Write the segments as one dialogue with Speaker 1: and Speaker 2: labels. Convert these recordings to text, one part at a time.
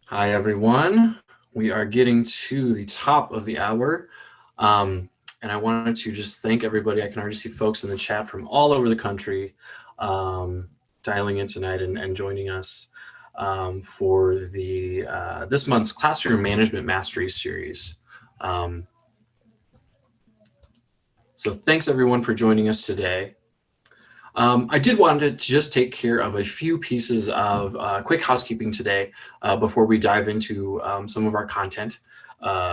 Speaker 1: Hi, everyone. We are getting to the top of the hour. And I wanted to just thank everybody. I can already see folks in the chat from all over the country dialing in tonight and joining us for the this month's Classroom Management Mastery Series. So thanks, everyone, for joining us today. I did want to just take care of a few pieces of quick housekeeping today before we dive into some of our content.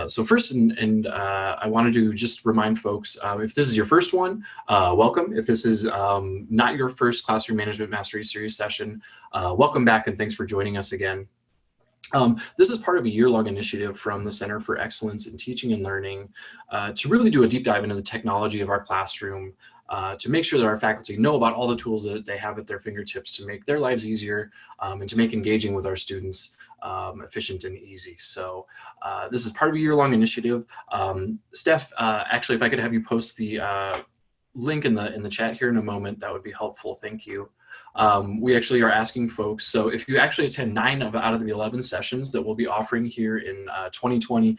Speaker 1: So first, I wanted to just remind folks, if this is your first one, welcome. If this is not your first Classroom Management Mastery Series session, welcome back and thanks for joining us again. This is part of a year-long initiative from the Center for Excellence in Teaching and Learning to really do a deep dive into the technology of our classroom, to make sure that our faculty know about all the tools that they have at their fingertips to make their lives easier and to make engaging with our students efficient and easy. So this is part of a year-long initiative. Steph, actually, if I could have you post the link in the chat here in a moment, that would be helpful. Thank you. We actually are asking folks, so if you actually attend 9 out of the 11 sessions that we'll be offering here in 2020,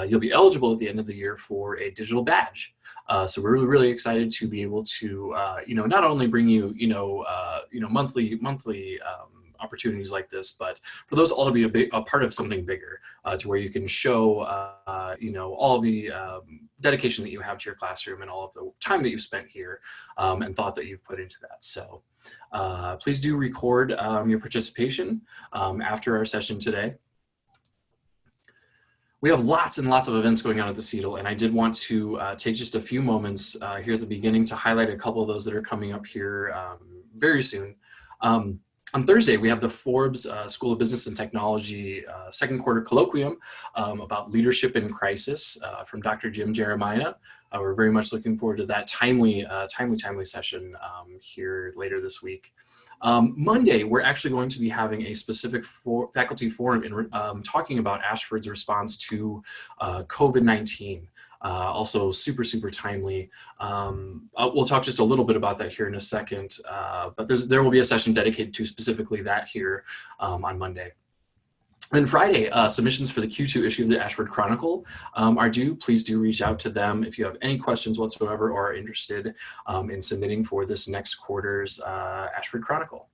Speaker 1: you'll be eligible at the end of the year for a digital badge. So we're really, really excited to be able to, not only bring you, monthly opportunities like this, but for those all to be a part of something bigger, to where you can show, all the dedication that you have to your classroom and all of the time that you've spent here and thought that you've put into that. So please do record your participation after our session today. We have lots and lots of events going on at the CETL, and I did want to take just a few moments here at the beginning to highlight a couple of those that are coming up here very soon. On Thursday, we have the Forbes School of Business and Technology second quarter colloquium about leadership in crisis from Dr. Jim Jeremiah. We're very much looking forward to that timely session here later this week. Monday, we're actually going to be having a specific faculty forum talking about Ashford's response to COVID-19. Also super, super timely. We'll talk just a little bit about that here in a second, but there will be a session dedicated to specifically that here on Monday. Then Friday, submissions for the Q2 issue of the Ashford Chronicle are due. Please do reach out to them if you have any questions whatsoever or are interested in submitting for this next quarter's Ashford Chronicle.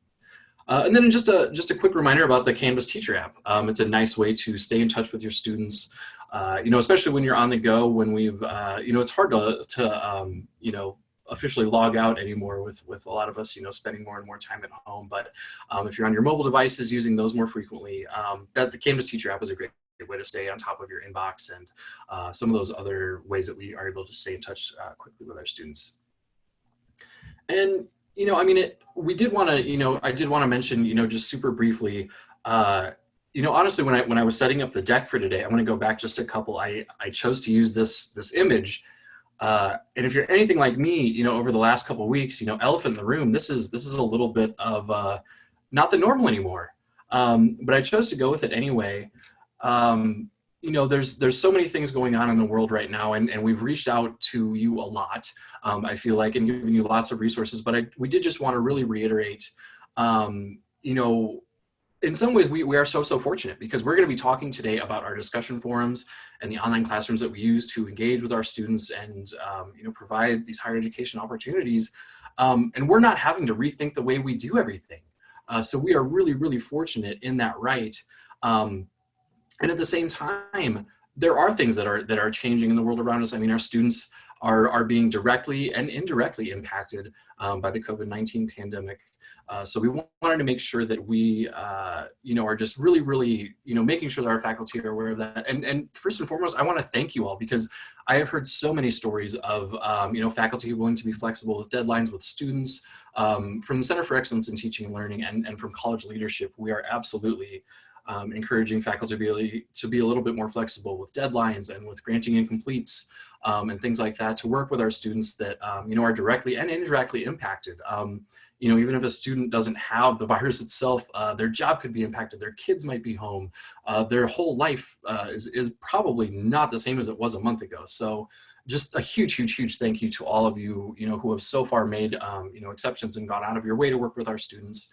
Speaker 1: And then just a quick reminder about the Canvas Teacher app. It's a nice way to stay in touch with your students, especially when you're on the go, when we've, it's hard to officially log out anymore with a lot of us, spending more and more time at home. But if you're on your mobile devices, using those more frequently, the Canvas Teacher app is a great way to stay on top of your inbox and some of those other ways that we are able to stay in touch quickly with our students. And, we did want to, I did want to mention, just super briefly, honestly, when I was setting up the deck for today, I want to go back just a couple. I chose to use this image. And if you're anything like me, over the last couple of weeks, elephant in the room, this is a little bit of not the normal anymore. But I chose to go with it anyway. There's so many things going on in the world right now, and we've reached out to you a lot, I feel like, and giving you lots of resources. But we did just want to really reiterate, in some ways, we are so fortunate because we're going to be talking today about our discussion forums and the online classrooms that we use to engage with our students and provide these higher education opportunities. And we're not having to rethink the way we do everything. So we are really, really fortunate in that right. And at the same time, there are things that are changing in the world around us. I mean, our students are being directly and indirectly impacted by the COVID-19 pandemic. So we wanted to make sure that we, are just really, really, making sure that our faculty are aware of that. And first and foremost, I want to thank you all because I have heard so many stories of, faculty willing to be flexible with deadlines with students. From the Center for Excellence in Teaching and Learning and from college leadership, we are absolutely encouraging faculty to be a little bit more flexible with deadlines and with granting incompletes and things like that to work with our students that, are directly and indirectly impacted. Even if a student doesn't have the virus itself, their job could be impacted, their kids might be home, their whole life is probably not the same as it was a month ago. So just a huge, huge, huge thank you to all of you, who have so far made, exceptions and gone out of your way to work with our students.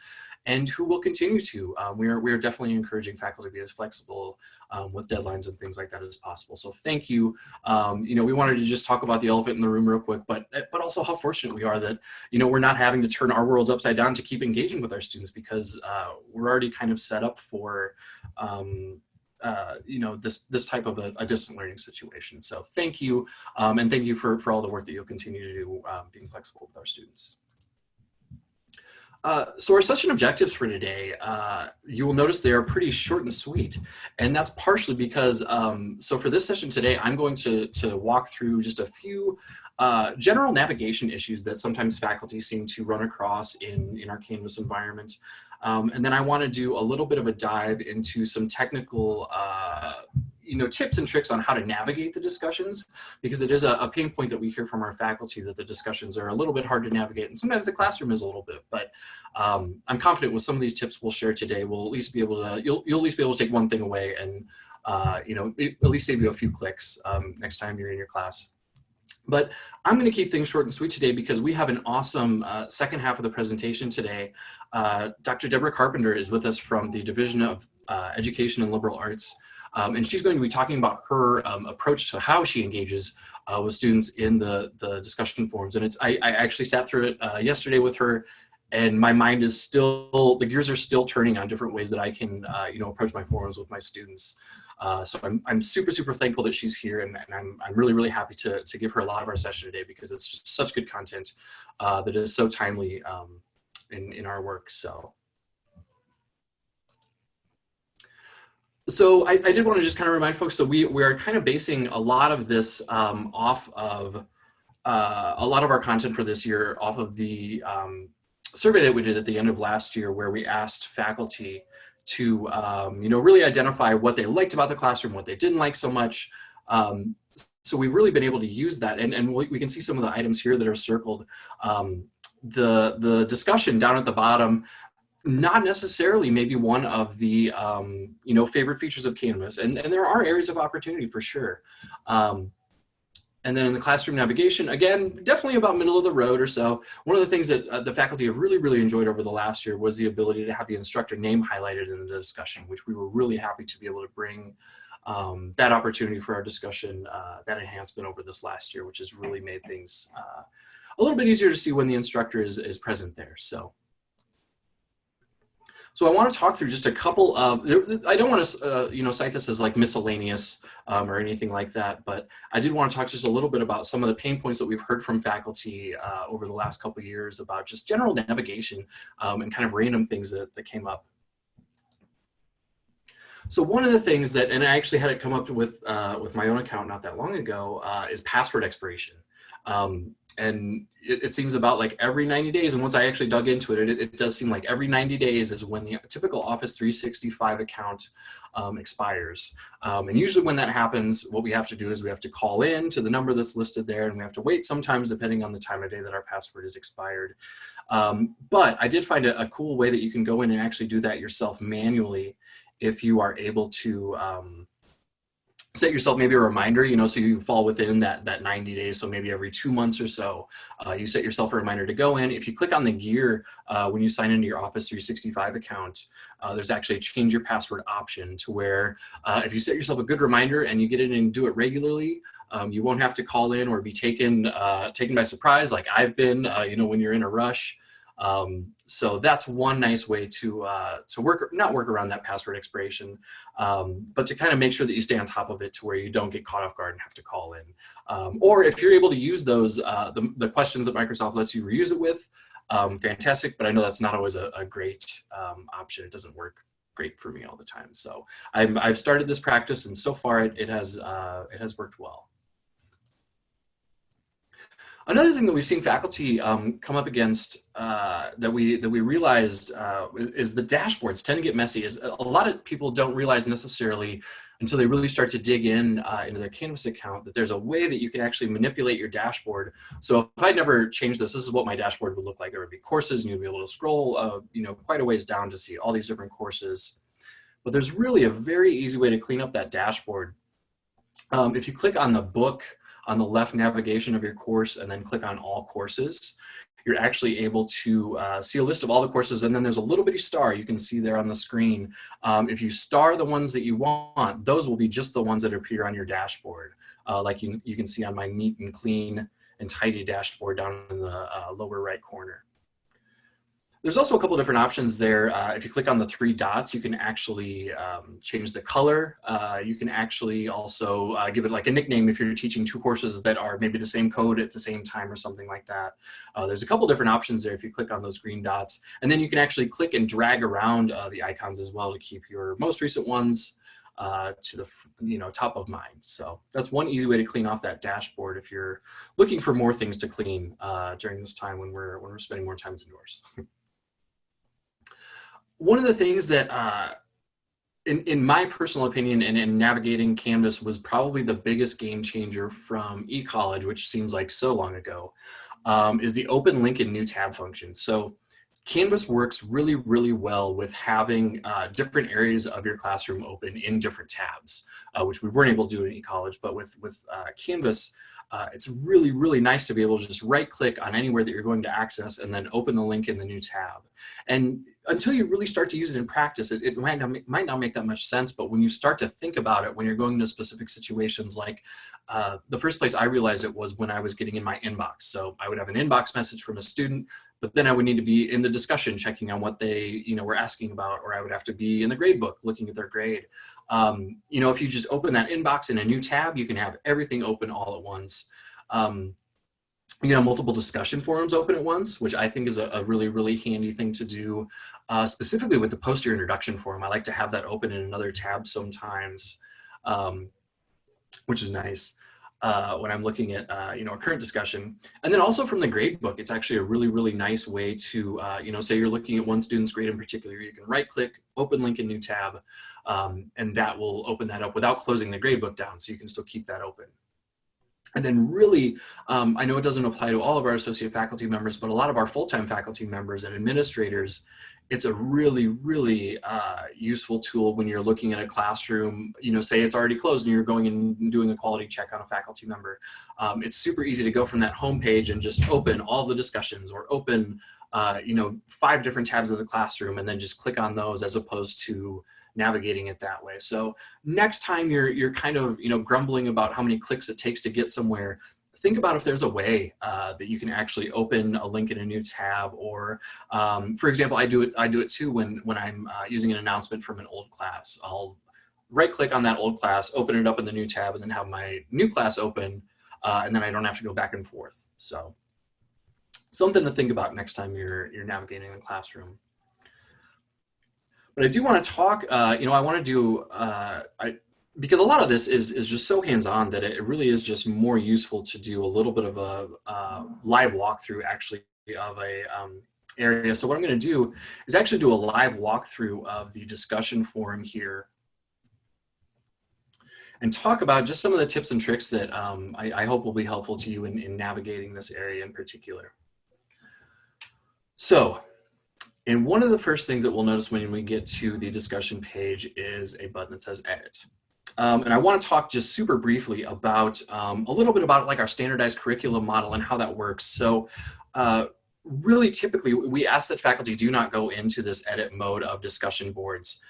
Speaker 1: and who will continue to. We are definitely encouraging faculty to be as flexible with deadlines and things like that as possible. So thank you. We wanted to just talk about the elephant in the room real quick, but also how fortunate we are that, we're not having to turn our worlds upside down to keep engaging with our students, because we're already kind of set up for, this type of a distant learning situation. So thank you, and thank you for all the work that you'll continue to do, being flexible with our students. So our session objectives for today, you will notice they are pretty short and sweet, and that's partially because, so for this session today, I'm going to walk through just a few general navigation issues that sometimes faculty seem to run across in our Canvas environment. And then I want to do a little bit of a dive into some technical tips and tricks on how to navigate the discussions, because it is a pain point that we hear from our faculty, that the discussions are a little bit hard to navigate, and sometimes the classroom is a little bit, but I'm confident with some of these tips we'll share today, we'll at least be able to, you'll at least be able to take one thing away and, at least save you a few clicks next time you're in your class. But I'm going to keep things short and sweet today because we have an awesome second half of the presentation today. Dr. Deborah Carpenter is with us from the Division of Education and Liberal Arts. And she's going to be talking about her approach to how she engages with students in the discussion forums. And I actually sat through it yesterday with her, and my mind is still, the gears are still turning on different ways that I can, approach my forums with my students. So I'm super, super thankful that she's here, and I'm really, really happy to give her a lot of our session today, because it's just such good content that is so timely in our work. So I did want to just kind of remind folks that we are kind of basing a lot of this off of a lot of our content for this year off of the survey that we did at the end of last year, where we asked faculty to really identify what they liked about the classroom, what they didn't like so much. So we've really been able to use that, and we can see some of the items here that are circled. The discussion down at the bottom, not necessarily maybe one of the favorite features of Canvas, and there are areas of opportunity for sure. And then in the classroom navigation, again, definitely about middle of the road or so. One of the things that the faculty have really, really enjoyed over the last year was the ability to have the instructor name highlighted in the discussion, which we were really happy to be able to bring that opportunity for our discussion, that enhancement over this last year, which has really made things a little bit easier to see when the instructor is present there. So I want to talk through just a couple of, I don't want to, cite this as like miscellaneous or anything like that, but I did want to talk just a little bit about some of the pain points that we've heard from faculty over the last couple of years about just general navigation and kind of random things that came up. So one of the things that, and I actually had it come up with my own account not that long ago, is password expiration. And it seems about like every 90 days. And once I actually dug into it, it does seem like every 90 days is when the typical Office 365 account expires. And usually when that happens, what we have to do is we have to call in to the number that's listed there, and we have to wait sometimes depending on the time of day that our password is expired. But I did find a cool way that you can go in and actually do that yourself manually if you are able to set yourself maybe a reminder, so you fall within that 90 days. So maybe every 2 months or so, you set yourself a reminder to go in. If you click on the gear when you sign into your Office 365 account, there's actually a change your password option to where if you set yourself a good reminder and you get in and do it regularly, you won't have to call in or be taken by surprise like I've been, when you're in a rush. So that's one nice way to not work around that password expiration, but to kind of make sure that you stay on top of it to where you don't get caught off guard and have to call in. Or if you're able to use those, the questions that Microsoft lets you reuse it with, fantastic, but I know that's not always a great option. It doesn't work great for me all the time. So I've started this practice, and so far it has worked well. Another thing that we've seen faculty come up against that we realized is the dashboards tend to get messy. Is a lot of people don't realize necessarily until they really start to dig in into their Canvas account that there's a way that you can actually manipulate your dashboard. So if I'd never changed this is what my dashboard would look like. There would be courses, and you'd be able to scroll quite a ways down to see all these different courses. But there's really a very easy way to clean up that dashboard. If you click on the book on the left navigation of your course and then click on all courses, you're actually able to see a list of all the courses, and then there's a little bitty star you can see there on the screen. If you star the ones that you want, those will be just the ones that appear on your dashboard, like you can see on my neat and clean and tidy dashboard down in the lower right corner. There's also a couple different options there. If you click on the three dots, you can actually change the color. You can actually also give it like a nickname if you're teaching two courses that are maybe the same code at the same time or something like that. There's a couple different options there if you click on those green dots. And then you can actually click and drag around the icons as well to keep your most recent ones to the top of mind. So that's one easy way to clean off that dashboard if you're looking for more things to clean during this time when we're spending more time indoors. One of the things that, in my personal opinion and in navigating Canvas, was probably the biggest game changer from eCollege, which seems like so long ago, is the open link and new tab function. So Canvas works really, really well with having different areas of your classroom open in different tabs, which we weren't able to do in eCollege, but with Canvas, it's really, really nice to be able to just right click on anywhere that you're going to access and then open the link in the new tab. And until you really start to use it in practice, it might not make that much sense, but when you start to think about it, when you're going into specific situations, like the first place I realized it was when I was getting in my inbox. So I would have an inbox message from a student, but then I would need to be in the discussion checking on what they were asking about, or I would have to be in the grade book looking at their grade. If you just open that inbox in a new tab, you can have everything open all at once. Multiple discussion forums open at once, which I think is a really, really handy thing to do, specifically with the poster introduction forum. I like to have that open in another tab sometimes, which is nice when I'm looking at, a current discussion. And then also from the grade book, it's actually a really, really nice way to, say you're looking at one student's grade in particular, you can right click, open link in new tab, and that will open that up without closing the grade book down, so you can still keep that open. And then really, I know it doesn't apply to all of our associate faculty members, but a lot of our full-time faculty members and administrators, it's a really, really useful tool when you're looking at a classroom, say it's already closed and you're going in and doing a quality check on a faculty member. It's super easy to go from that home page and just open all the discussions, or open, 5 different tabs of the classroom and then just click on those, as opposed to navigating it that way. So next time you're kind of grumbling about how many clicks it takes to get somewhere, think about if there's a way that you can actually open a link in a new tab. Or for example, I do it too when I'm using an announcement from an old class. I'll right click on that old class, open it up in the new tab, and then have my new class open, and then I don't have to go back and forth. So something to think about next time you're navigating the classroom. But I do want to talk, I want to do, because a lot of this is just so hands-on that it really is just more useful to do a little bit of a live walkthrough actually of a area. So what I'm going to do is actually do a live walkthrough of the discussion forum here and talk about just some of the tips and tricks that I hope will be helpful to you in navigating this area in particular. So, and one of the first things that we'll notice when we get to the discussion page is a button that says Edit. And I want to talk just super briefly about a little bit about like our standardized curriculum model and how that works. So really typically we ask that faculty do not go into this edit mode of discussion boards.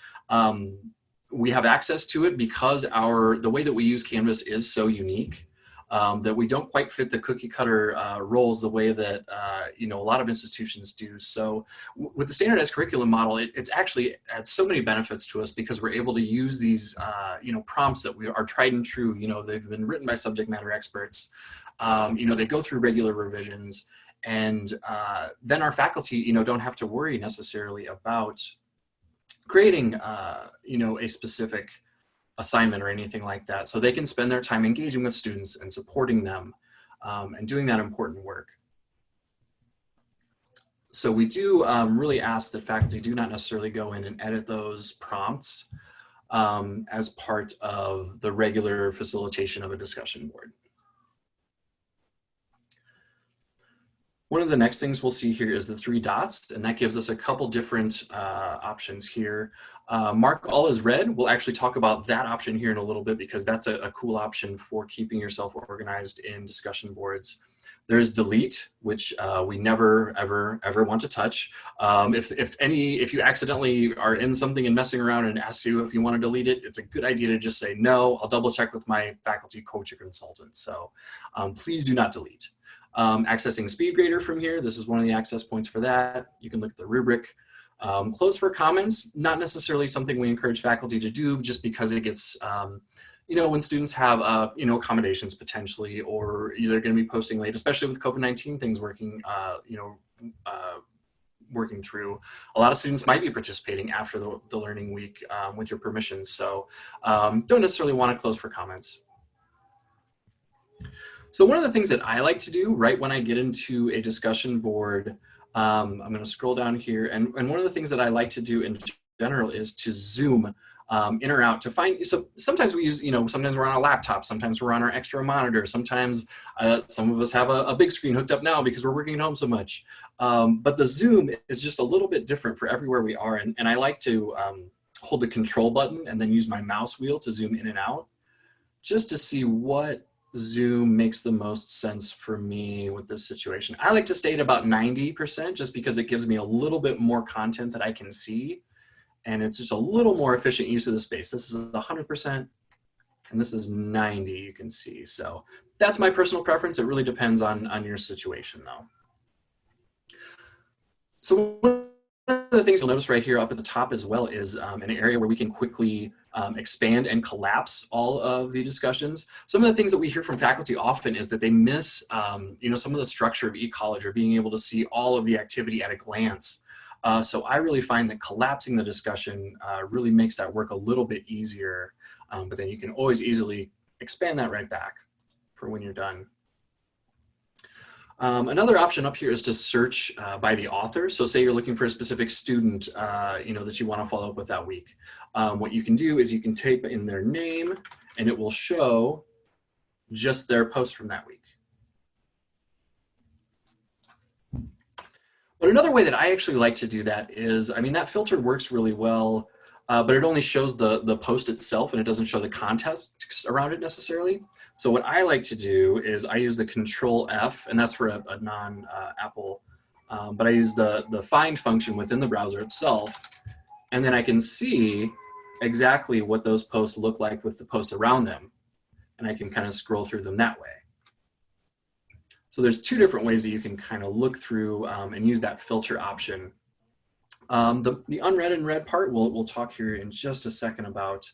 Speaker 1: We have access to it because the way that we use Canvas is so unique. That we don't quite fit the cookie cutter roles the way that a lot of institutions do. So with the standardized curriculum model, it's actually had so many benefits to us because we're able to use these prompts that are tried and true. They've been written by subject matter experts. They go through regular revisions, and then our faculty don't have to worry necessarily about creating a specific assignment or anything like that. So they can spend their time engaging with students and supporting them and doing that important work. So we do really ask that faculty do not necessarily go in and edit those prompts as part of the regular facilitation of a discussion board. One of the next things we'll see here is the 3 dots, and that gives us a couple different options here. Mark all as red. We'll actually talk about that option here in a little bit because that's a cool option for keeping yourself organized in discussion boards. There's delete, which we never, ever want to touch. If you accidentally are in something and messing around and asks you if you want to delete it, it's a good idea to just say no. I'll double check with my faculty coach or consultant. So please do not delete. Accessing SpeedGrader from here, this is one of the access points for that. You can look at the rubric. Close for comments, not necessarily something we encourage faculty to do just because it gets, when students have, accommodations potentially, or they're going to be posting late, especially with COVID-19 things working, working through. A lot of students might be participating after the learning week with your permission. So don't necessarily want to close for comments. So one of the things that I like to do right when I get into a discussion board, I'm going to scroll down here. And one of the things that I like to do in general is to zoom in or out to find, so sometimes we use, sometimes we're on a laptop, sometimes we're on our extra monitor, sometimes some of us have a big screen hooked up now because we're working at home so much. But the zoom is just a little bit different for everywhere we are. And I like to hold the control button and then use my mouse wheel to zoom in and out just to see what zoom makes the most sense for me with this situation. I like to stay at about 90% just because it gives me a little bit more content that I can see. And it's just a little more efficient use of the space. This is 100% and this is 90, you can see. So that's my personal preference. It really depends on your situation though. So one of the things you'll notice right here up at the top as well is an area where we can quickly expand and collapse all of the discussions. Some of the things that we hear from faculty often is that they miss some of the structure of eCollege or being able to see all of the activity at a glance. So I really find that collapsing the discussion really makes that work a little bit easier, but then you can always easily expand that right back for when you're done. Another option up here is to search by the author. So say you're looking for a specific student that you want to follow up with that week. What you can do is you can type in their name and it will show just their post from that week. But another way that I actually like to do that is, that filter works really well, but it only shows the post itself and it doesn't show the context around it necessarily. So what I like to do is I use the Control F, and that's for a non-Apple, but I use the find function within the browser itself, and then I can see exactly what those posts look like with the posts around them, and I can kind of scroll through them that way. So there's two different ways that you can kind of look through and use that filter option. The unread and read part, we'll talk here in just a second about.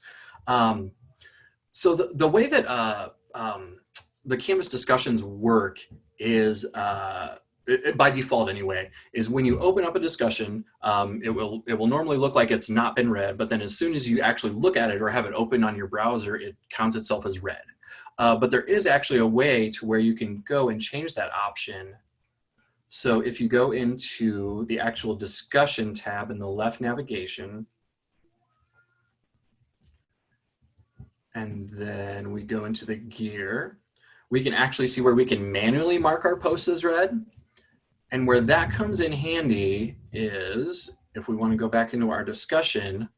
Speaker 1: So the way that the Canvas discussions work is, by default anyway, is when you open up a discussion, it will normally look like it's not been read, but then as soon as you actually look at it or have it open on your browser, it counts itself as read. But there is actually a way to where you can go and change that option. So if you go into the actual discussion tab in the left navigation, and then we go into the gear, we can actually see where we can manually mark our posts as read. And where that comes in handy is if we want to go back into our discussion.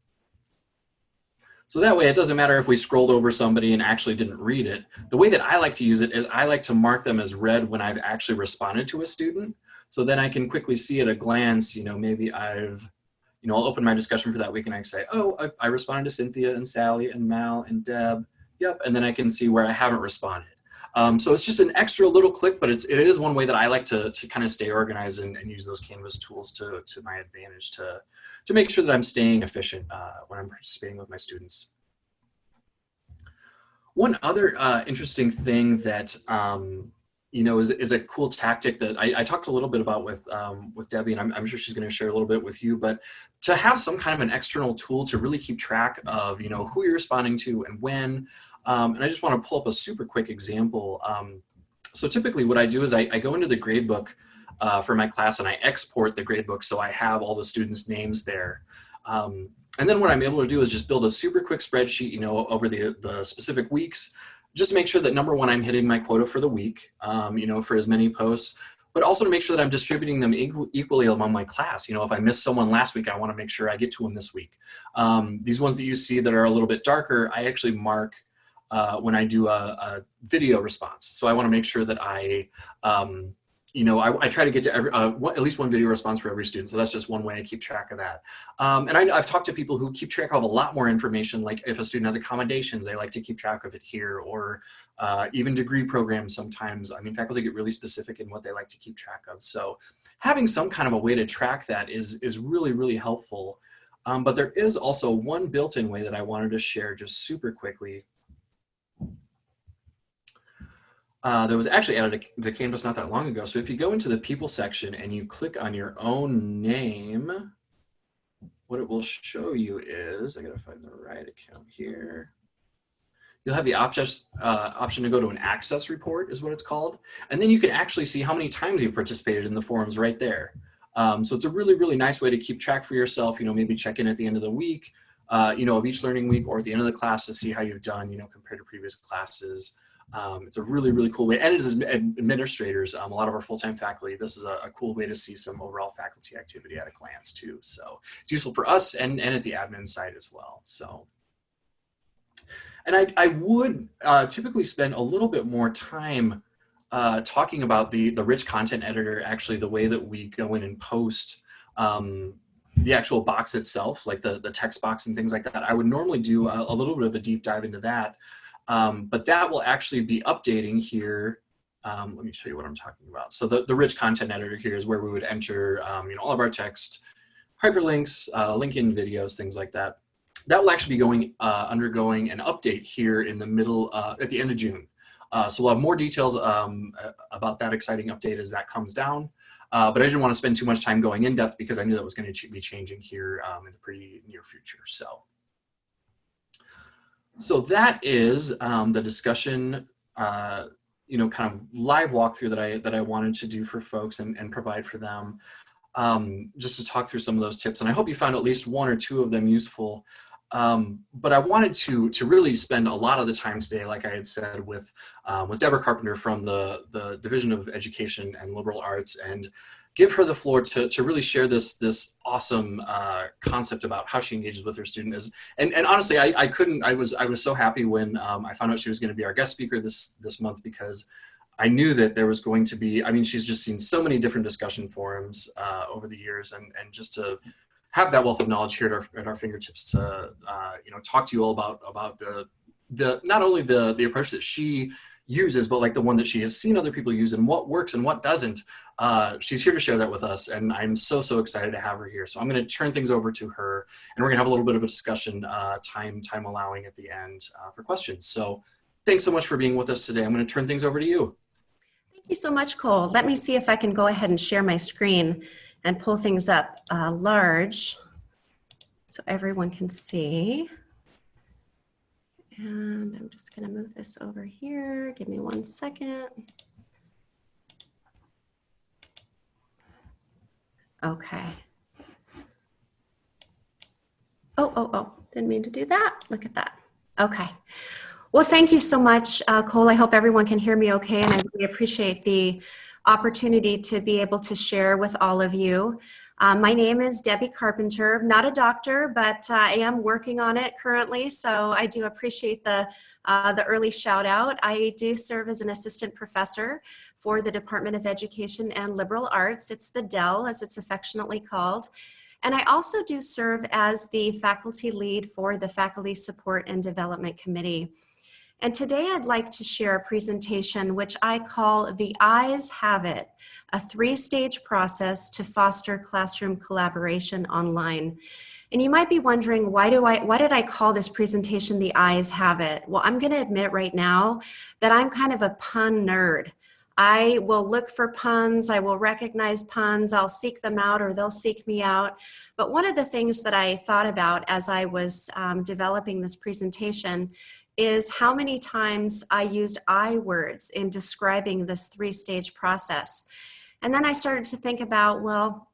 Speaker 1: So that way it doesn't matter if we scrolled over somebody and actually didn't read it. The way that I like to use it is I like to mark them as read when I've actually responded to a student. So then I can quickly see at a glance, maybe I'll open my discussion for that week and I can say, oh, I responded to Cynthia and Sally and Mal and Deb. Yep. And then I can see where I haven't responded. So it's just an extra little click, but it is one way that I like to kind of stay organized and use those Canvas tools to my advantage to make sure that I'm staying efficient when I'm participating with my students. One other interesting thing that is a cool tactic that I talked a little bit about with Debbie, and I'm sure she's going to share a little bit with you, but to have some kind of an external tool to really keep track of who you're responding to and when. And I just want to pull up a super quick example. So typically what I do is I go into the gradebook for my class and I export the gradebook so I have all the students' names there. And then what I'm able to do is just build a super quick spreadsheet, over the specific weeks, just to make sure that number one, I'm hitting my quota for the week, for as many posts, but also to make sure that I'm distributing them equally among my class. If I missed someone last week, I want to make sure I get to them this week. These ones that you see that are a little bit darker, I actually mark when I do a video response. So I want to make sure that I try to get to at least one video response for every student. So that's just one way I keep track of that. And I've talked to people who keep track of a lot more information, like if a student has accommodations, they like to keep track of it here, or even degree programs sometimes. I mean, faculty get really specific in what they like to keep track of. So having some kind of a way to track that is really, really helpful. But there is also one built-in way that I wanted to share just super quickly. That was actually added to Canvas not that long ago. So if you go into the people section and you click on your own name, what it will show you is, I gotta find the right account here. You'll have the option to go to an access report is what it's called. And then you can actually see how many times you've participated in the forums right there. So it's a really, really nice way to keep track for yourself, maybe check in at the end of the week, of each learning week, or at the end of the class to see how you've done, compared to previous classes. It's a really, really cool way. And it is administrators, a lot of our full-time faculty, this is a cool way to see some overall faculty activity at a glance too. So it's useful for us and at the admin side as well. So, and I would typically spend a little bit more time talking about the rich content editor, actually the way that we go in and post the actual box itself, like the text box and things like that. I would normally do a little bit of a deep dive into that. But that will actually be updating here. Let me show you what I'm talking about. So the rich content editor here is where we would enter all of our text, hyperlinks, link in videos, things like that. That will actually be undergoing an update here in the middle, at the end of June. So we'll have more details about that exciting update as that comes down. But I didn't want to spend too much time going in depth because I knew that was going to be changing here in the pretty near future. So that is the discussion, kind of live walkthrough that I wanted to do for folks and provide for them, just to talk through some of those tips. And I hope you found at least one or two of them useful. But I wanted to really spend a lot of the time today, like I had said, with Deborah Carpenter from the Division of Education and Liberal Arts, and give her the floor to really share this awesome concept about how she engages with her students. And honestly, I was so happy when I found out she was going to be our guest speaker this month, because I knew that there was going to be, she's just seen so many different discussion forums over the years, and just to have that wealth of knowledge here at our fingertips to talk to you all about the not only the approach that she uses, but like the one that she has seen other people use and what works and what doesn't. She's here to share that with us, and I'm so excited to have her here. So I'm going to turn things over to her, and we're going to have a little bit of a discussion, time allowing at the end for questions. So thanks so much for being with us today. I'm going to turn things over to you.
Speaker 2: Thank you so much, Cole. Let me see if I can go ahead and share my screen and pull things up large so everyone can see. And I'm just going to move this over here. Give me 1 second. Okay. Oh, didn't mean to do that. Look at that. Okay. Well, thank you so much, Cole. I hope everyone can hear me okay, and I really appreciate the opportunity to be able to share with all of you. My name is Debbie Carpenter. I'm not a doctor, but I am working on it currently, so I do appreciate the early shout out. I do serve as an assistant professor for the Department of Education and Liberal Arts. It's the DEL, as it's affectionately called. And I also do serve as the faculty lead for the Faculty Support and Development Committee. And today I'd like to share a presentation which I call The Eyes Have It, a 3-stage process to foster classroom collaboration online. And you might be wondering, why did I call this presentation The Eyes Have It? Well, I'm going to admit right now that I'm kind of a pun nerd. I will look for puns, I will recognize puns, I'll seek them out or they'll seek me out. But one of the things that I thought about as I was developing this presentation is how many times I used I words in describing this 3-stage process. And then I started to think about, well,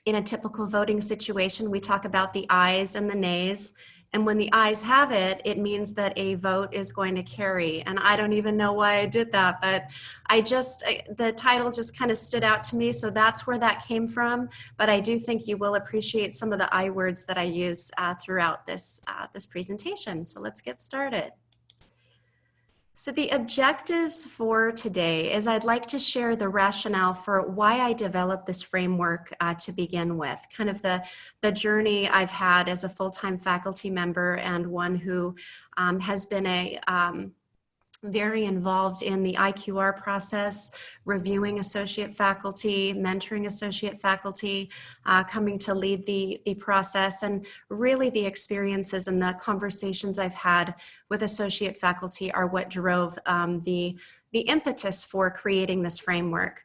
Speaker 2: in a typical voting situation, we talk about the ayes and the nays. And when the ayes have it, it means that a vote is going to carry. And I don't even know why I did that, but the title just kind of stood out to me. So that's where that came from. But I do think you will appreciate some of the I words that I use throughout this presentation. So let's get started. So the objectives for today is I'd like to share the rationale for why I developed this framework to begin with, kind of the journey I've had as a full-time faculty member and one who has been very involved in the IQR process, reviewing associate faculty, mentoring associate faculty, coming to lead the process, and really the experiences and the conversations I've had with associate faculty are what drove the impetus for creating this framework.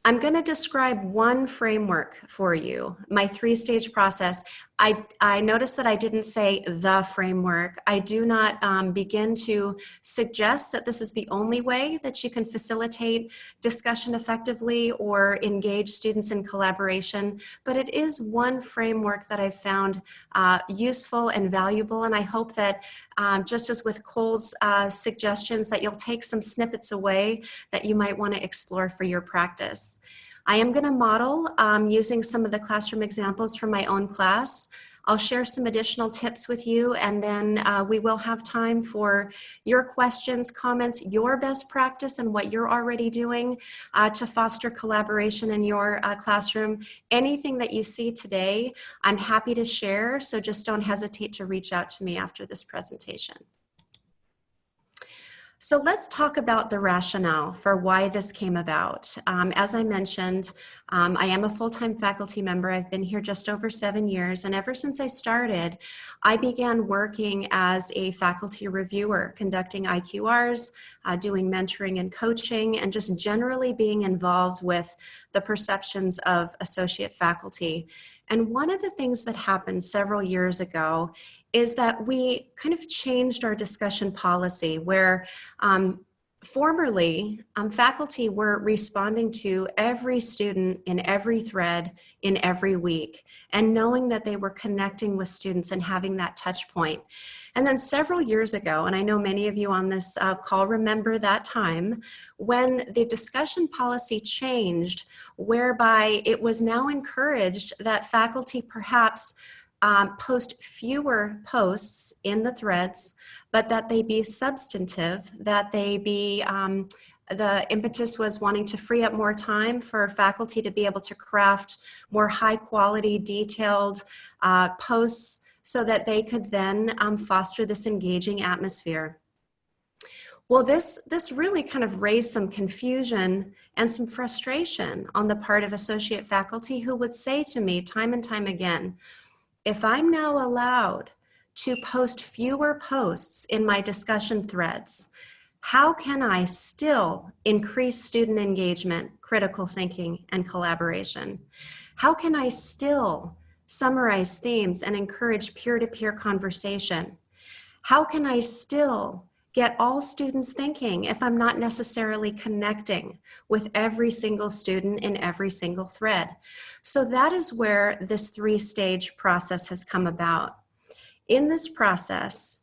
Speaker 2: I'm going to describe one framework for you, my three-stage process. I noticed that I didn't say the framework. I do not begin to suggest that this is the only way that you can facilitate discussion effectively or engage students in collaboration, but it is one framework that I've found useful and valuable, and I hope that just as with Cole's suggestions, that you'll take some snippets away that you might want to explore for your practice. I am going to model using some of the classroom examples from my own class. I'll share some additional tips with you, and then we will have time for your questions, comments, your best practice, and what you're already doing to foster collaboration in your classroom. Anything that you see today, I'm happy to share, so just don't hesitate to reach out to me after this presentation. So let's talk about the rationale for why this came about. As I mentioned, I am a full-time faculty member. I've been here just over 7 years, and ever since I started, I began working as a faculty reviewer, conducting IQRs, doing mentoring and coaching, and just generally being involved with the perceptions of associate faculty. And one of the things that happened several years ago is that we kind of changed our discussion policy where formerly faculty were responding to every student in every thread in every week and knowing that they were connecting with students and having that touch point. And then several years ago, and I know many of you on this call remember that time, when the discussion policy changed, whereby it was now encouraged that faculty perhaps post fewer posts in the threads, but that they be substantive, that they be, the impetus was wanting to free up more time for faculty to be able to craft more high quality, detailed posts so that they could then foster this engaging atmosphere. Well, this really kind of raised some confusion and some frustration on the part of associate faculty who would say to me time and time again, if I'm now allowed to post fewer posts in my discussion threads, how can I still increase student engagement, critical thinking, and collaboration? How can I still summarize themes and encourage peer-to-peer conversation? How can I still get all students thinking if I'm not necessarily connecting with every single student in every single thread? So that is where this three-stage process has come about. In this process,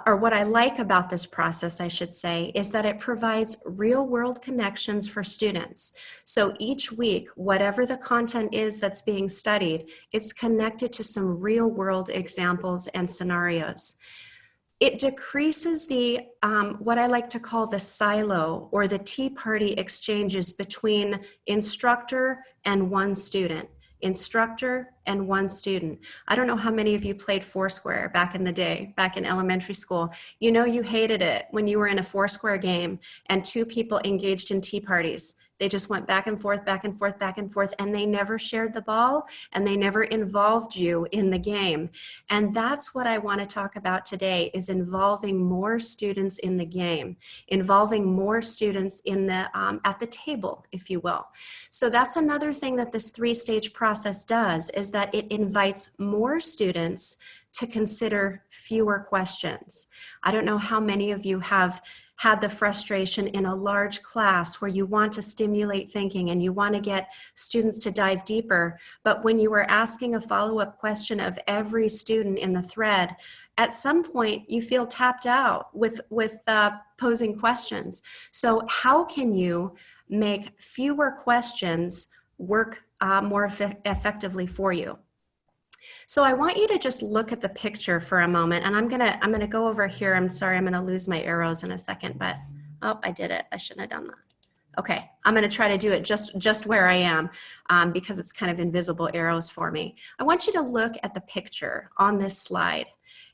Speaker 2: or what I like about this process, I should say, is that it provides real-world connections for students. So each week, whatever the content is that's being studied, it's connected to some real-world examples and scenarios. It decreases the, what I like to call the silo or the tea party exchanges between instructor and one student. Instructor and one student. I don't know how many of you played Foursquare back in the day, back in elementary school. You know you hated it when you were in a Foursquare game and two people engaged in tea parties. They just went back and forth, back and forth, back and forth, and they never shared the ball and they never involved you in the game. And that's what I want to talk about today, is involving more students in the game, involving more students in the at the table, if you will. So that's another thing that this three-stage process does, is that it invites more students to consider fewer questions. I don't know how many of you have had the frustration in a large class where you want to stimulate thinking and you want to get students to dive deeper, but when you are asking a follow-up question of every student in the thread, at some point you feel tapped out with posing questions. So how can you make fewer questions work more effectively for you? So I want you to just look at the picture for a moment, and I'm gonna go over here. I'm sorry, I'm gonna lose my arrows in a second, but oh, I did it. I shouldn't have done that. Okay, I'm gonna try to do it just where I am because it's kind of invisible arrows for me. I want you to look at the picture on this slide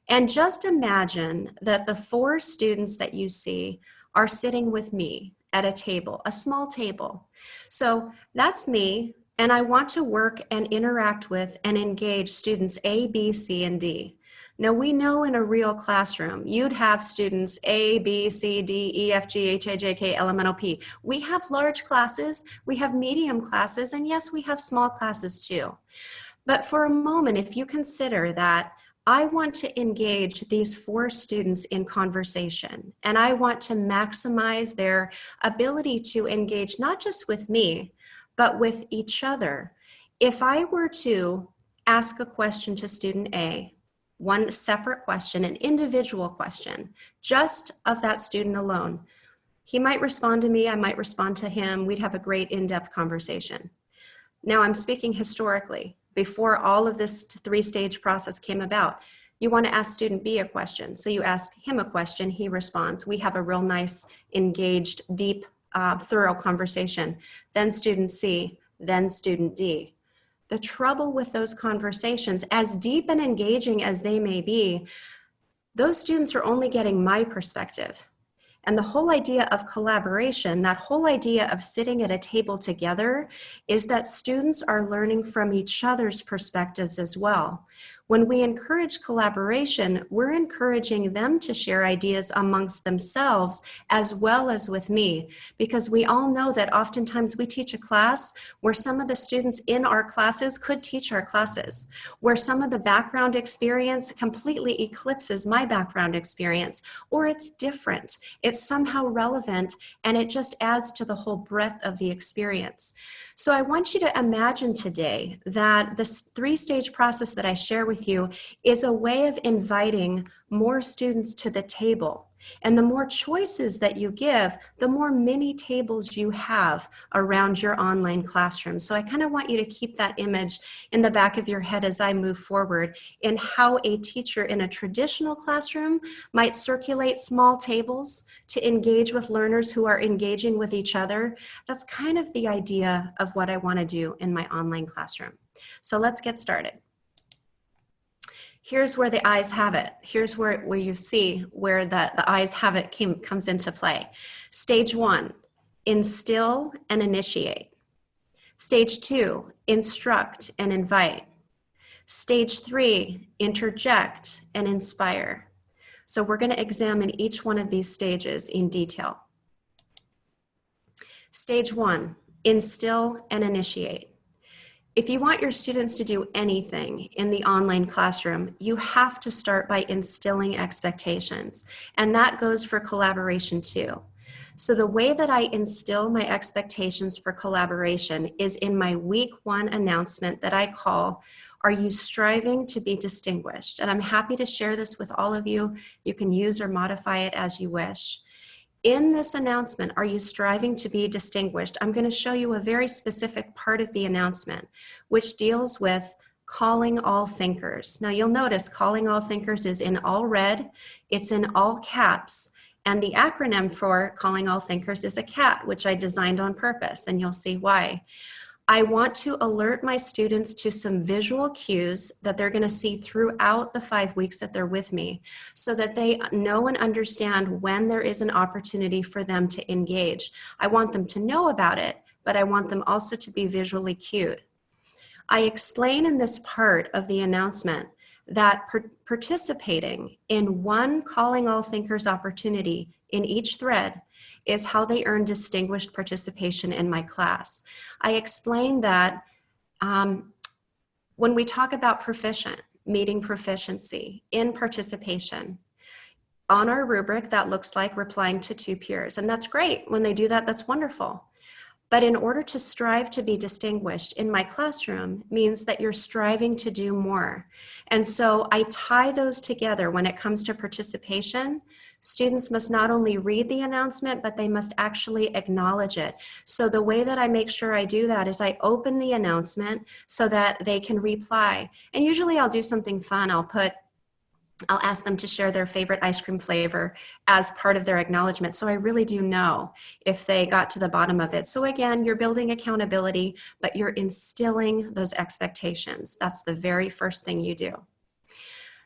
Speaker 2: and just imagine that the 4 students that you see are sitting with me at a table, a small table. So that's me, and I want to work and interact with and engage students A, B, C, and D. Now, we know in a real classroom, you'd have students A, B, C, D, E, F, G, H, I, J, K, L, M, N, O, P. We have large classes, we have medium classes, and yes, we have small classes too. But for a moment, if you consider that I want to engage these 4 students in conversation, and I want to maximize their ability to engage not just with me, but with each other. If I were to ask a question to student A, one separate question, an individual question, just of that student alone, he might respond to me, I might respond to him, we'd have a great in-depth conversation. Now I'm speaking historically. Before all of this 3-stage process came about, you want to ask student B a question. So you ask him a question, he responds. We have a real nice, engaged, deep, thorough conversation. Then student C, then student D. The trouble with those conversations, as deep and engaging as they may be, those students are only getting my perspective. And the whole idea of collaboration, that whole idea of sitting at a table together, is that students are learning from each other's perspectives as well. When we encourage collaboration, we're encouraging them to share ideas amongst themselves as well as with me, because we all know that oftentimes we teach a class where some of the students in our classes could teach our classes, where some of the background experience completely eclipses my background experience, or it's different, it's somehow relevant, and it just adds to the whole breadth of the experience. So I want you to imagine today that this 3-stage process that I share with you is a way of inviting more students to the table. And the more choices that you give, the more mini tables you have around your online classroom. So I kind of want you to keep that image in the back of your head as I move forward in how a teacher in a traditional classroom might circulate small tables to engage with learners who are engaging with each other. That's kind of the idea of what I want to do in my online classroom. So let's get started. Here's where the eyes have it. Here's where you see where the eyes have it comes into play. Stage 1, instill and initiate. Stage 2, instruct and invite. Stage 3, interject and inspire. So we're going to examine each one of these stages in detail. Stage 1, instill and initiate. If you want your students to do anything in the online classroom, you have to start by instilling expectations. And that goes for collaboration too. So the way that I instill my expectations for collaboration is in my week 1 announcement that I call, "Are you striving to be distinguished?" And I'm happy to share this with all of you. You can use or modify it as you wish. In this announcement, "Are you striving to be distinguished?" I'm going to show you a very specific part of the announcement, which deals with calling all thinkers. Now you'll notice calling all thinkers is in all red, it's in all caps, and the acronym for calling all thinkers is a cat, which I designed on purpose, and you'll see why. I want to alert my students to some visual cues that they're going to see throughout the 5 weeks that they're with me, so that they know and understand when there is an opportunity for them to engage. I want them to know about it, but I want them also to be visually cued. I explain in this part of the announcement that participating in one Calling All Thinkers opportunity in each thread is how they earn distinguished participation in my class. I explain that when we talk about proficient, meeting proficiency in participation, on our rubric that looks like replying to 2 peers. And that's great. When they do that, that's wonderful. But in order to strive to be distinguished in my classroom means that you're striving to do more. And so I tie those together when it comes to participation. Students must not only read the announcement, but they must actually acknowledge it. So the way that I make sure I do that is I open the announcement so that they can reply. And usually I'll do something fun. I'll ask them to share their favorite ice cream flavor as part of their acknowledgement. So I really do know if they got to the bottom of it. So again, you're building accountability, but you're instilling those expectations. That's the very first thing you do.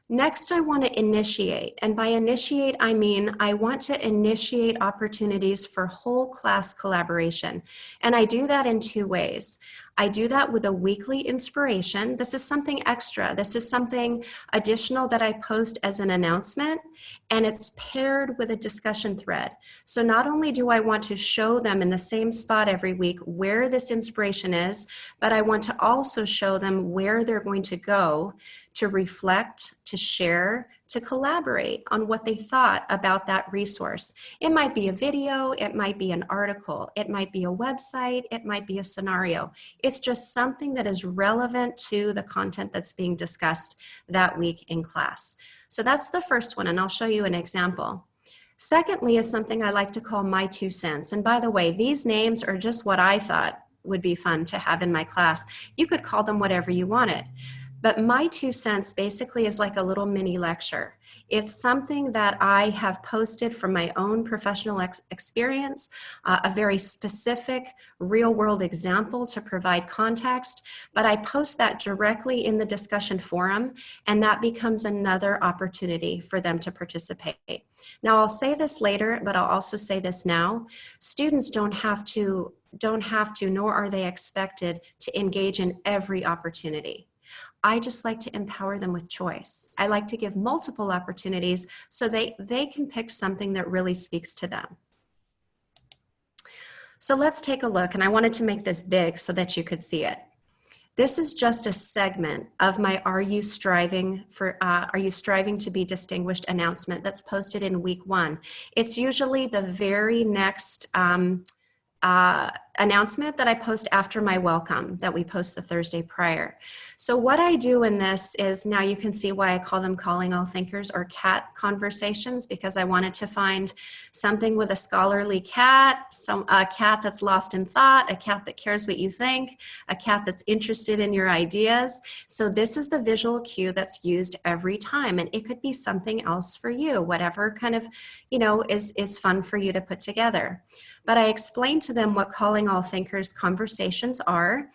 Speaker 2: Next, I want to initiate. And by initiate, I mean I want to initiate opportunities for whole class collaboration. And I do that in two ways. I do that with a weekly inspiration. This is something extra. This is something additional that I post as an announcement, and it's paired with a discussion thread. So not only do I want to show them in the same spot every week where this inspiration is, but I want to also show them where they're going to go to reflect, to share, to collaborate on what they thought about that resource. It might be a video, it might be an article, it might be a website, it might be a scenario. It's just something that is relevant to the content that's being discussed that week in class. So that's the first one, and I'll show you an example. Secondly is something I like to call my 2 cents. And by the way, these names are just what I thought would be fun to have in my class. You could call them whatever you wanted. But my 2 cents basically is like a little mini lecture. It's something that I have posted from my own professional experience, a very specific real world example to provide context, but I post that directly in the discussion forum, and that becomes another opportunity for them to participate. Now, I'll say this later, but I'll also say this now. Students don't have to, nor are they expected to engage in every opportunity. I just like to empower them with choice. I like to give multiple opportunities so they can pick something that really speaks to them. So let's take a look, and I wanted to make this big so that you could see it. This is just a segment of my Are You Striving to Be Distinguished announcement that's posted in week 1. It's usually the very next announcement that I post after my welcome that we post the Thursday prior. So what I do in this is, now you can see why I call them Calling All Thinkers or CAT conversations, because I wanted to find something with a scholarly cat, a cat that's lost in thought, a cat that cares what you think, a cat that's interested in your ideas. So this is the visual cue that's used every time, and it could be something else for you, whatever kind of, is fun for you to put together. But I explain to them what Calling All Thinkers conversations are.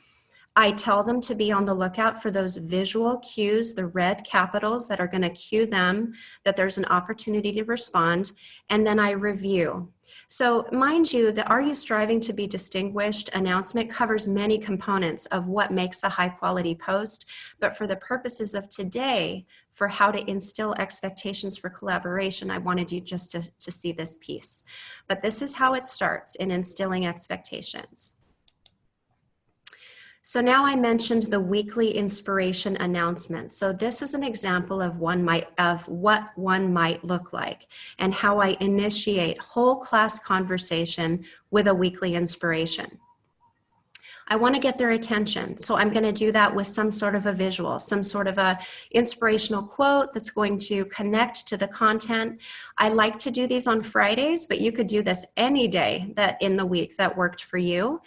Speaker 2: I tell them to be on the lookout for those visual cues, the red capitals that are going to cue them that there's an opportunity to respond, and then I review. So mind you, the Are You Striving to Be Distinguished announcement covers many components of what makes a high quality post, but for the purposes of today, for how to instill expectations for collaboration, I wanted you just to see this piece. But this is how it starts in instilling expectations. So now I mentioned the weekly inspiration announcement. So this is an example of what one might look like and how I initiate whole class conversation with a weekly inspiration. I want to get their attention. So I'm going to do that with some sort of a visual, some sort of a inspirational quote that's going to connect to the content. I like to do these on Fridays, but you could do this any day that in the week that worked for you.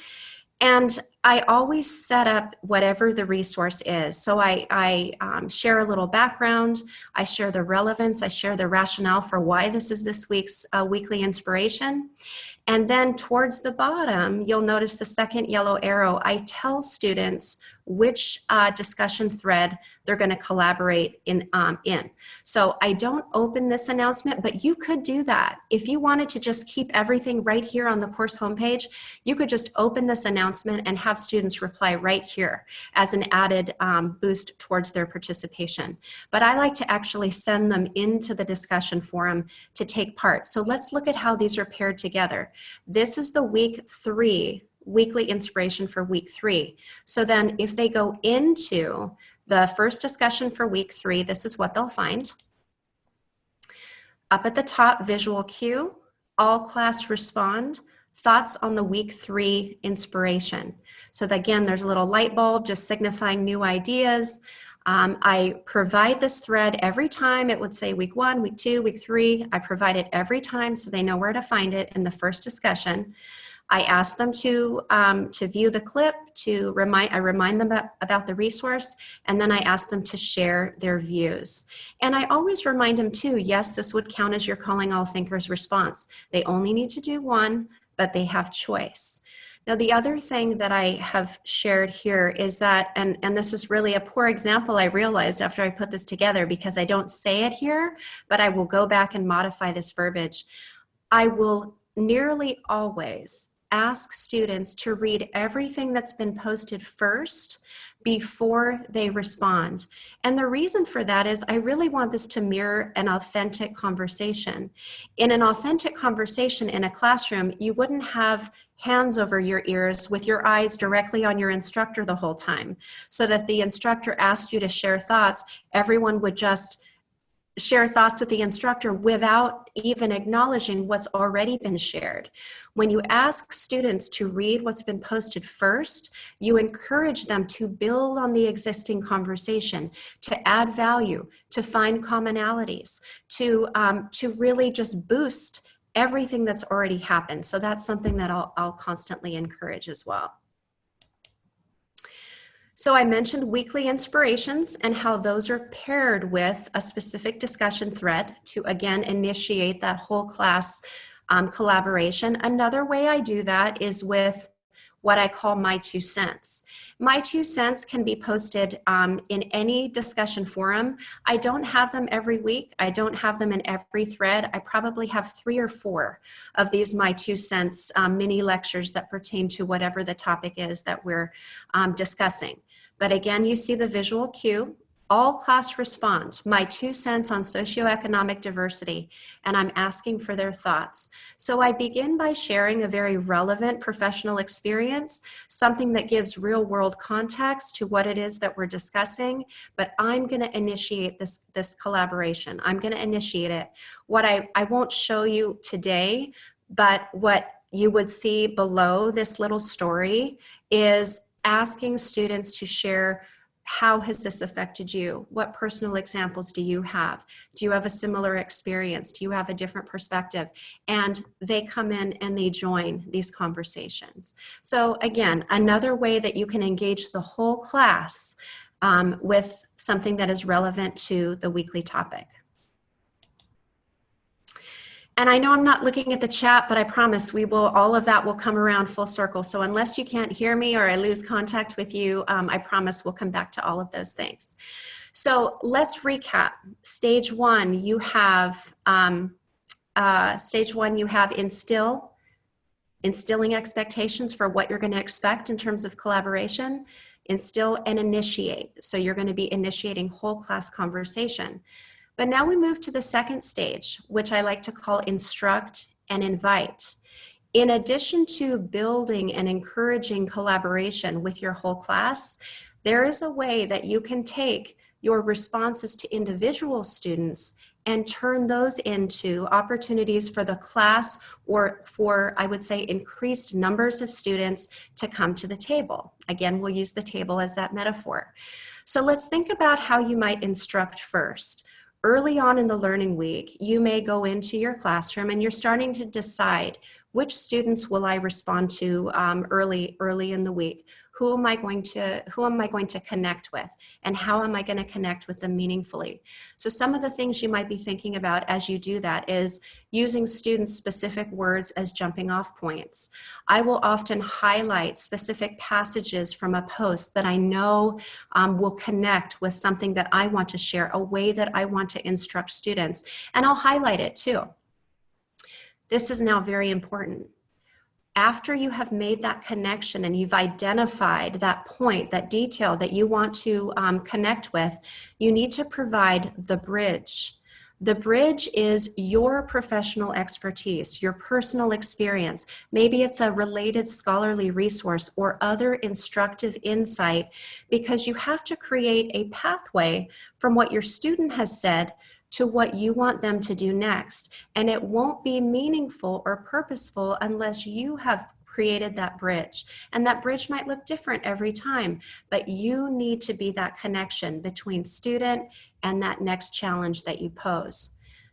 Speaker 2: And I always set up whatever the resource is. So I share a little background, I share the relevance, I share the rationale for why this is this week's weekly inspiration. And then towards the bottom, you'll notice the second yellow arrow. I tell students which discussion thread they're going to collaborate in. So I don't open this announcement, but you could do that. If you wanted to just keep everything right here on the course homepage, you could just open this announcement and have students reply right here as an added boost towards their participation. But I like to actually send them into the discussion forum to take part. So let's look at how these are paired together. This is the week 3 weekly inspiration for week 3. So then if they go into the first discussion for week 3, this is what they'll find. Up at the top, visual cue, all class respond, thoughts on the week 3 inspiration. So that, again, there's a little light bulb just signifying new ideas. I provide this thread every time. It would say week 1, week 2, week 3. I provide it every time so they know where to find it in the first discussion. I ask them to view the clip, I remind them about the resource, and then I ask them to share their views. And I always remind them too, yes, this would count as your Calling All Thinkers response. They only need to do one, but they have choice. Now, the other thing that I have shared here is that, and this is really a poor example, I realized after I put this together, because I don't say it here, but I will go back and modify this verbiage. I will nearly always ask students to read everything that's been posted first before they respond. And the reason for that is I really want this to mirror an authentic conversation. In an authentic conversation in a classroom, you wouldn't have hands over your ears with your eyes directly on your instructor the whole time, so that the instructor asked you to share thoughts, everyone would just share thoughts with the instructor without even acknowledging what's already been shared. When you ask students to read what's been posted first, you encourage them to build on the existing conversation, to add value, to find commonalities, to really just boost everything that's already happened. So that's something that I'll constantly encourage as well. So I mentioned weekly inspirations and how those are paired with a specific discussion thread to, again, initiate that whole class collaboration. Another way I do that is with what I call my 2 cents. My 2 cents can be posted in any discussion forum. I don't have them every week. I don't have them in every thread. I probably have 3 or 4 of these my 2 cents mini lectures that pertain to whatever the topic is that we're discussing. But again, you see the visual cue. All class respond, my 2 cents on socioeconomic diversity, and I'm asking for their thoughts. So I begin by sharing a very relevant professional experience, something that gives real world context to what it is that we're discussing, but I'm gonna initiate this collaboration. I'm gonna initiate it. What I won't show you today, but what you would see below this little story is asking students to share, how has this affected you? What personal examples do you have? Do you have a similar experience? Do you have a different perspective? And they come in and they join these conversations. So again, another way that you can engage the whole class with something that is relevant to the weekly topic. And I know I'm not looking at the chat, but I promise all of that will come around full circle. So unless you can't hear me or I lose contact with you, I promise we'll come back to all of those things. So let's recap. Stage 1, you have instilling expectations for what you're going to expect in terms of collaboration. Instill and initiate. So you're going to be initiating whole class conversation. But now we move to the second stage, which I like to call instruct and invite. In addition to building and encouraging collaboration with your whole class, there is a way that you can take your responses to individual students and turn those into opportunities for the class, or for, I would say, increased numbers of students to come to the table. Again, we'll use the table as that metaphor. So let's think about how you might instruct first. Early on in the learning week, you may go into your classroom and you're starting to decide which students will I respond to early in the week. Who am I going to connect with, and how am I going to connect with them meaningfully? So some of the things you might be thinking about as you do that is using students' specific words as jumping off points. I will often highlight specific passages from a post that I know will connect with something that I want to share, a way that I want to instruct students, and I'll highlight it too. This is now very important. After you have made that connection and you've identified that point, that detail that you want to connect with, you need to provide the bridge. The bridge is your professional expertise, your personal experience. Maybe it's a related scholarly resource or other instructive insight, because you have to create a pathway from what your student has said to what you want them to do next. And it won't be meaningful or purposeful unless you have created that bridge. And that bridge might look different every time, but you need to be that connection between student and that next challenge that you pose.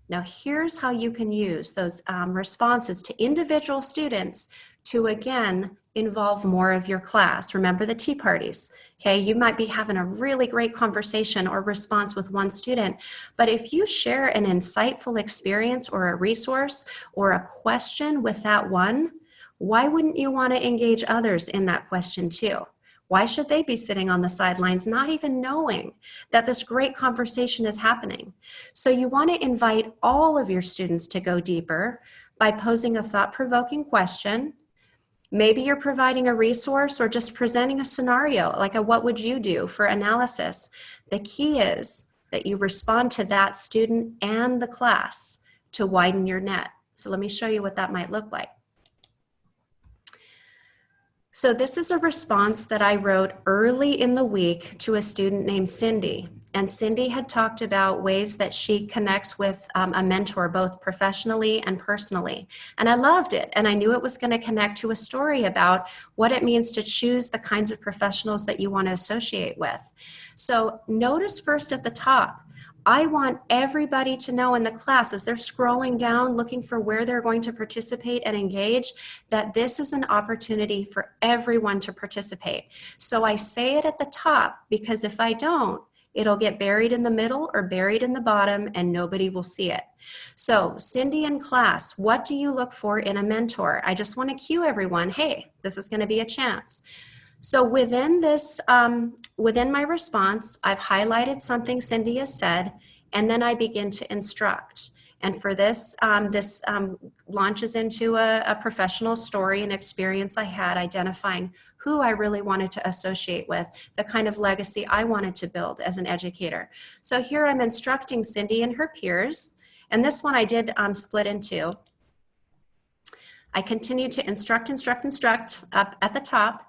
Speaker 2: Now, here's how you can use those responses to individual students to, again, involve more of your class. Remember the tea parties, okay? You might be having a really great conversation or response with one student, but if you share an insightful experience or a resource or a question with that one, why wouldn't you want to engage others in that question too? Why should they be sitting on the sidelines not even knowing that this great conversation is happening? So you want to invite all of your students to go deeper by posing a thought-provoking question. Maybe you're providing a resource or just presenting a scenario, like a what would you do for analysis. The key is that you respond to that student and the class to widen your net. So let me show you what that might look like. So this is a response that I wrote early in the week to a student named Cindy. And Cindy had talked about ways that she connects with a mentor, both professionally and personally. And I loved it. And I knew it was going to connect to a story about what it means to choose the kinds of professionals that you want to associate with. So notice first at the top, I want everybody to know in the class as they're scrolling down looking for where they're going to participate and engage, that this is an opportunity for everyone to participate. So I say it at the top because if I don't, it'll get buried in the middle or buried in the bottom and nobody will see it. So Cindy in class, what do you look for in a mentor? I just want to cue everyone, hey, this is going to be a chance. So within this, within my response, I've highlighted something Cindy has said, and then I begin to instruct. And for this, this launches into a professional story and experience I had identifying who I really wanted to associate with, the kind of legacy I wanted to build as an educator. So here I'm instructing Cindy and her peers, and this one I did split in two. I continue to instruct up at the top.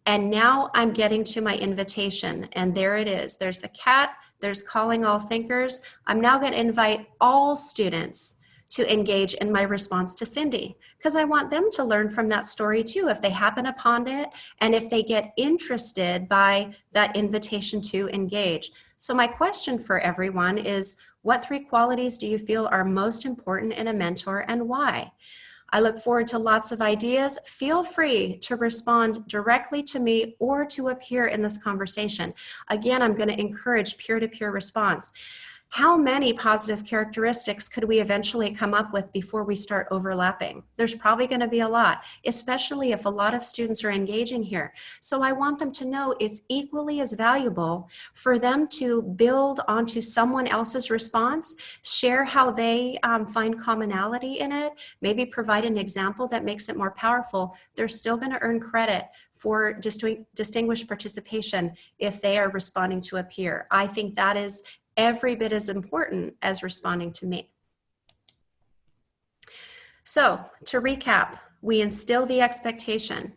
Speaker 2: And now I'm getting to my invitation, and there it is. There's the cat, there's calling all thinkers. I'm now going to invite all students to engage in my response to Cindy, because I want them to learn from that story too, if they happen upon it, and if they get interested by that invitation to engage. So my question for everyone is, what 3 qualities do you feel are most important in a mentor and why? I look forward to lots of ideas. Feel free to respond directly to me or to a peer in this conversation. Again, I'm going to encourage peer-to-peer response. How many positive characteristics could we eventually come up with before we start overlapping? There's probably going to be a lot, especially if a lot of students are engaging here. So I want them to know it's equally as valuable for them to build onto someone else's response, share how they find commonality in it, maybe provide an example that makes it more powerful. They're still going to earn credit for distinguished participation if they are responding to a peer. I think that is every bit as important as responding to me. So to recap, we instill the expectation.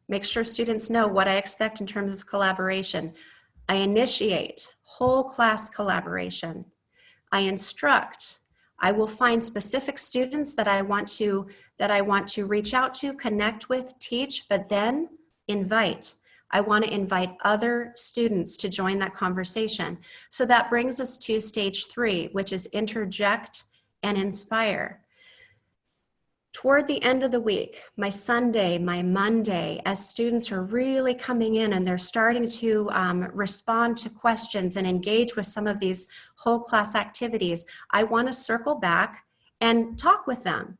Speaker 2: Make sure students know what I expect in terms of collaboration. I initiate whole class collaboration. I instruct. I will find specific students that I want to reach out to, connect with, teach, but then invite. I want to invite other students to join that conversation. So that brings us to stage 3, which is interject and inspire. Toward the end of the week, my Sunday, my Monday, as students are really coming in and they're starting to respond to questions and engage with some of these whole class activities, I want to circle back and talk with them.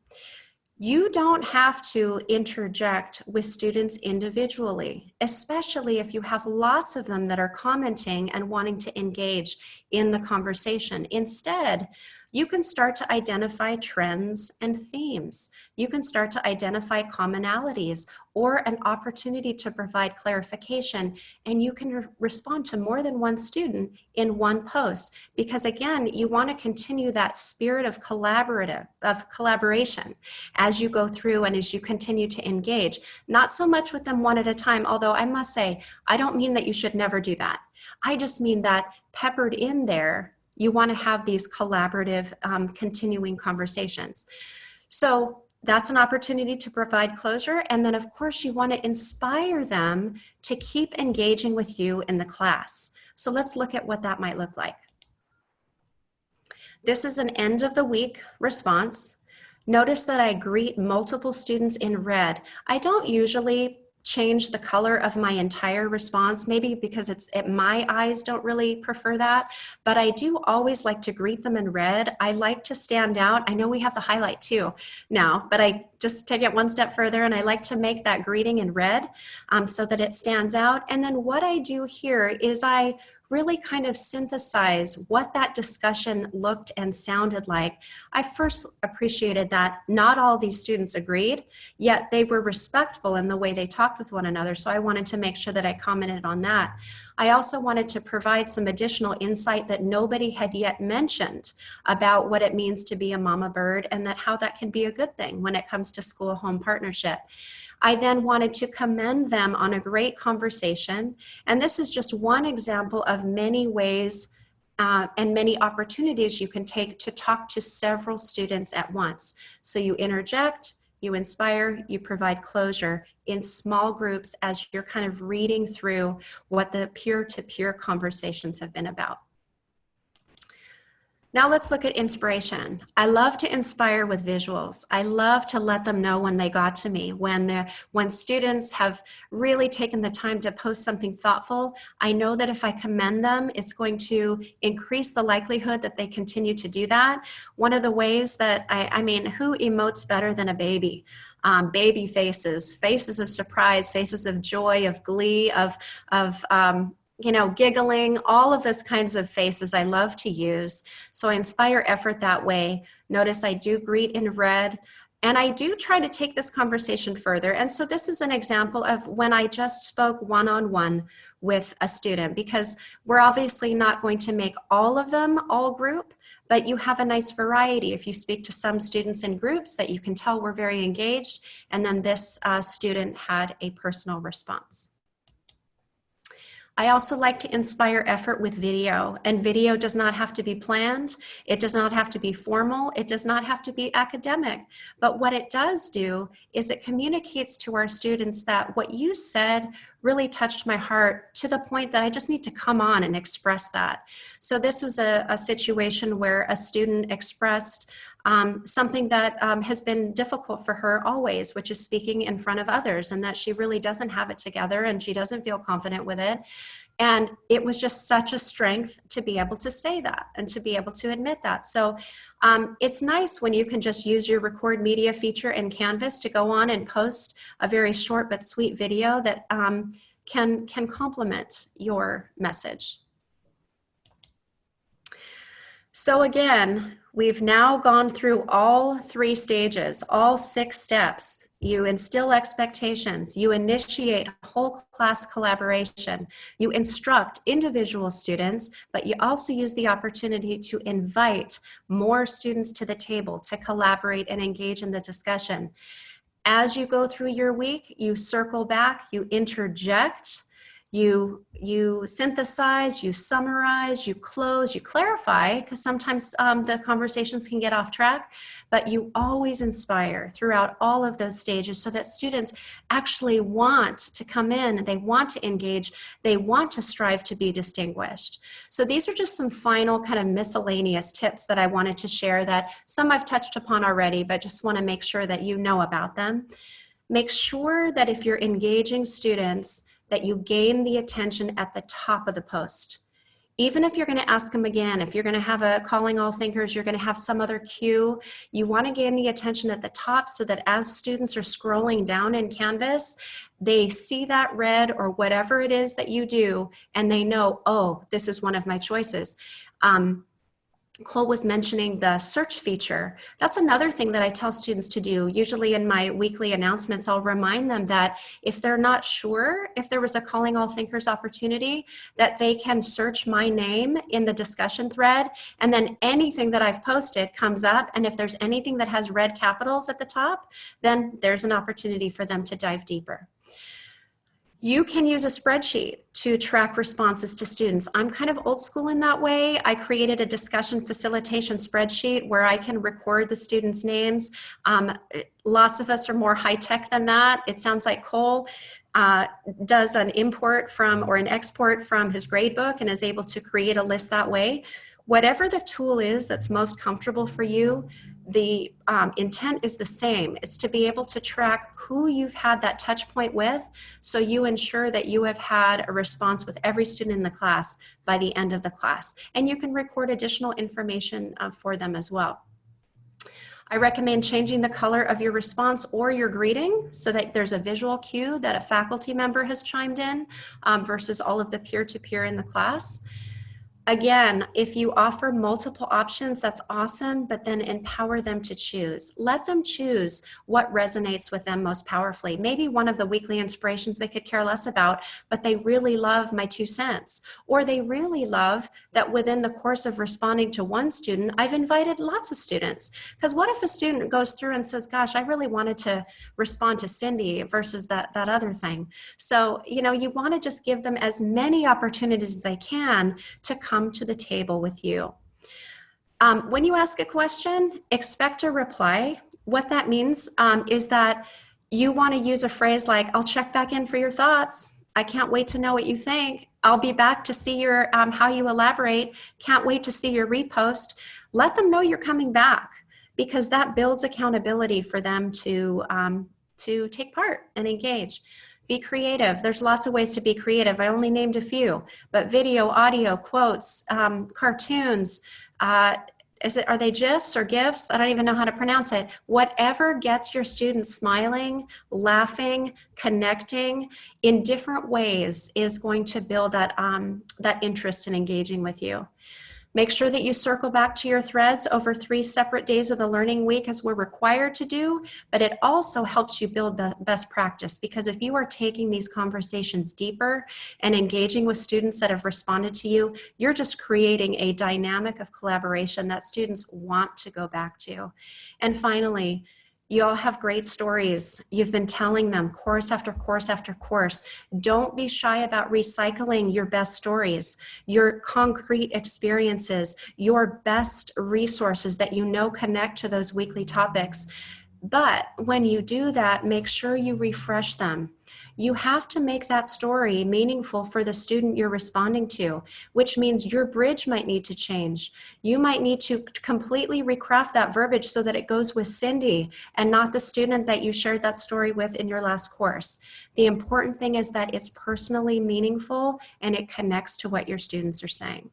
Speaker 2: You don't have to interject with students individually, especially if you have lots of them that are commenting and wanting to engage in the conversation. Instead, you can start to identify trends and themes. You can start to identify commonalities or an opportunity to provide clarification, and you can respond to more than one student in one post, because again, you want to continue that spirit of collaboration as you go through and as you continue to engage, not so much with them one at a time, although I must say, I don't mean that you should never do that. I just mean that peppered in there, You want to have these collaborative, continuing conversations. So that's an opportunity to provide closure. And then, of course, you want to inspire them to keep engaging with you in the class. So let's look at what that might look like. This is an end of the week response. Notice that I greet multiple students in red. I don't usually change the color of my entire response, maybe because my eyes don't really prefer that, but I do always like to greet them in red. I like to stand out. I know we have the highlight too now, but I just take it one step further and I like to make that greeting in red so that it stands out. And then what I do here is I really kind of synthesize what that discussion looked and sounded like. I first appreciated that not all these students agreed, yet they were respectful in the way they talked with one another. So I wanted to make sure that I commented on that. I also wanted to provide some additional insight that nobody had yet mentioned about what it means to be a mama bird and that how that can be a good thing when it comes to school-home partnership. I then wanted to commend them on a great conversation. And this is just one example of many ways and many opportunities you can take to talk to several students at once. So you interject, you inspire, you provide closure in small groups as you're kind of reading through what the peer-to-peer conversations have been about. Now let's look at inspiration. I love to inspire with visuals. I love to let them know when they got to me. When students have really taken the time to post something thoughtful, I know that if I commend them, it's going to increase the likelihood that they continue to do that. One of the ways that, I mean, who emotes better than a baby? Baby faces, faces of surprise, faces of joy, of glee, of giggling, all of those kinds of faces I love to use. So I inspire effort that way. Notice I do greet in red, and I do try to take this conversation further. And so this is an example of when I just spoke one-on-one with a student, because we're obviously not going to make all of them all group, but you have a nice variety. If you speak to some students in groups that you can tell were very engaged, and then this student had a personal response. I also like to inspire effort with video, and video does not have to be planned. It does not have to be formal. It does not have to be academic. But what it does do is it communicates to our students that what you said really touched my heart to the point that I just need to come on and express that. So this was a situation where a student expressed something that has been difficult for her always, which is speaking in front of others, and that she really doesn't have it together and she doesn't feel confident with it. And it was just such a strength to be able to say that and to be able to admit that. So it's nice when you can just use your record media feature in Canvas to go on and post a very short but sweet video that can complement your message. So again, we've now gone through all 3 stages, all 6 steps. You instill expectations, you initiate whole class collaboration, you instruct individual students, but you also use the opportunity to invite more students to the table to collaborate and engage in the discussion. As you go through your week, you circle back, you interject, you synthesize, you summarize, you close, you clarify, because sometimes the conversations can get off track, but you always inspire throughout all of those stages so that students actually want to come in, they want to engage, they want to strive to be distinguished. So these are just some final kind of miscellaneous tips that I wanted to share, that some I've touched upon already, but just want to make sure that you know about them. Make sure that if you're engaging students, that you gain the attention at the top of the post. Even if you're going to ask them again, if you're going to have a calling all thinkers, you're going to have some other cue, you want to gain the attention at the top so that as students are scrolling down in Canvas, they see that red or whatever it is that you do, and they know, oh, this is one of my choices. Cole was mentioning the search feature. That's another thing that I tell students to do. Usually in my weekly announcements, I'll remind them that if they're not sure if there was a Calling All Thinkers opportunity, that they can search my name in the discussion thread, and then anything that I've posted comes up, and if there's anything that has red capitals at the top, then there's an opportunity for them to dive deeper. You can use a spreadsheet to track responses to students. I'm kind of old school in that way. I created a discussion facilitation spreadsheet where I can record the students' names. Lots of us are more high tech than that. It sounds like Cole does an import from or an export from his gradebook and is able to create a list that way. Whatever the tool is that's most comfortable for you, the intent is the same. It's to be able to track who you've had that touch point with, so you ensure that you have had a response with every student in the class by the end of the class. And you can record additional information for them as well. I recommend changing the color of your response or your greeting so that there's a visual cue that a faculty member has chimed in versus all of the peer-to-peer in the class. Again, if you offer multiple options, that's awesome, but then empower them to choose. Let them choose what resonates with them most powerfully. Maybe one of the weekly inspirations they could care less about, but they really love my 2 cents. Or they really love that within the course of responding to one student, I've invited lots of students. Because what if a student goes through and says, gosh, I really wanted to respond to Cindy versus that other thing. So, you know, you want to just give them as many opportunities as they can to come to the table with you. When you ask a question, expect a reply. What that means is that you want to use a phrase like, I'll check back in for your thoughts. I can't wait to know what you think. I'll be back to see your how you elaborate. Can't wait to see your repost. Let them know you're coming back, because that builds accountability for them to take part and engage. Be creative. There's lots of ways to be creative. I only named a few, but video, audio, quotes, cartoons, are they GIFs or GIFs? I don't even know how to pronounce it. Whatever gets your students smiling, laughing, connecting in different ways is going to build that interest in engaging with you. Make sure that you circle back to your threads over 3 separate days of the learning week, as we're required to do, but it also helps you build the best practice, because if you are taking these conversations deeper and engaging with students that have responded to you, you're just creating a dynamic of collaboration that students want to go back to. And finally, you all have great stories. You've been telling them course after course after course. Don't be shy about recycling your best stories, your concrete experiences, your best resources that you know connect to those weekly topics. But when you do that, make sure you refresh them. You have to make that story meaningful for the student you're responding to, which means your bridge might need to change. You might need to completely recraft that verbiage so that it goes with Cindy and not the student that you shared that story with in your last course. The important thing is that it's personally meaningful and it connects to what your students are saying.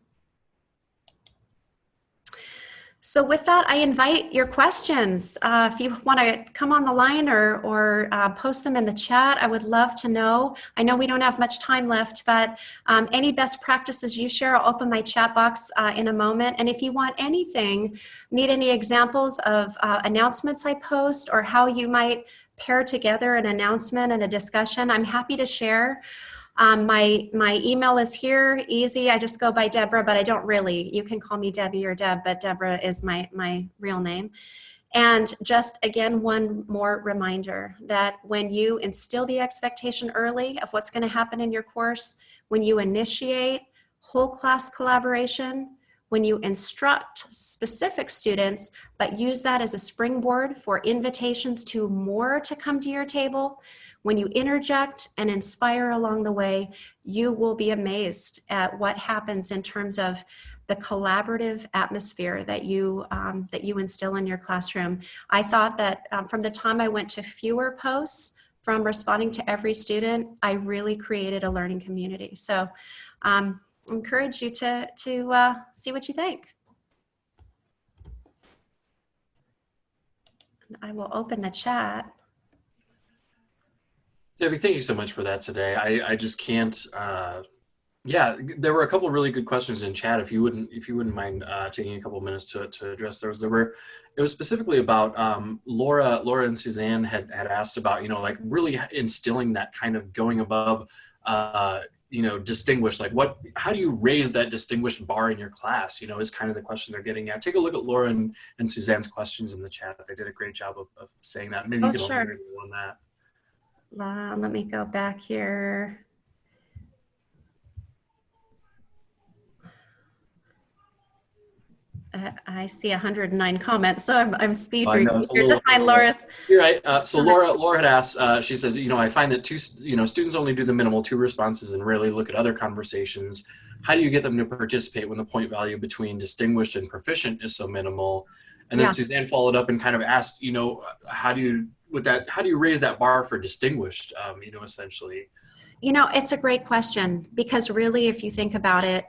Speaker 2: So with that, I invite your questions. If you want to come on the line or post them in the chat, I would love to know. I know we don't have much time left, but any best practices you share, I'll open my chat box in a moment. And if you want anything, need any examples of announcements I post or how you might pair together an announcement and a discussion, I'm happy to share. My email is here, easy. I just go by Deborah, but I don't really. You can call me Debbie or Deb, but Deborah is my real name. And just again, one more reminder that when you instill the expectation early of what's going to happen in your course, when you initiate whole class collaboration, when you instruct specific students, but use that as a springboard for invitations to more to come to your table, when you interject and inspire along the way, you will be amazed at what happens in terms of the collaborative atmosphere that you instill in your classroom. I thought that from the time I went to fewer posts, from responding to every student, I really created a learning community. So encourage you to see what you think. I will open the chat.
Speaker 1: Debbie, thank you so much for that today. I just can't. Yeah, there were a couple of really good questions in chat. If you wouldn't mind taking a couple of minutes to address those. It was specifically about Laura and Suzanne had asked about, you know, like really instilling that kind of going above, you know, distinguished, like how do you raise that distinguished bar in your class, you know, is kind of the question they're getting at. Take a look at Laura and Suzanne's questions in the chat. They did a great job of saying that. Maybe you can elaborate on that.
Speaker 2: Let me go back here. I see 109 comments, so I'm speed
Speaker 1: I know
Speaker 2: reading
Speaker 1: it's a
Speaker 2: here to
Speaker 1: little
Speaker 2: find
Speaker 1: overload.
Speaker 2: Laura's.
Speaker 1: You're right. So Laura had asked. She says, I find that students only do the minimal 2 responses and rarely look at other conversations. How do you get them to participate when the point value between distinguished and proficient is so minimal? And then
Speaker 2: Yeah.
Speaker 1: Suzanne followed up and kind of asked, how do you raise that bar for distinguished? Essentially.
Speaker 2: It's a great question, because really, if you think about it,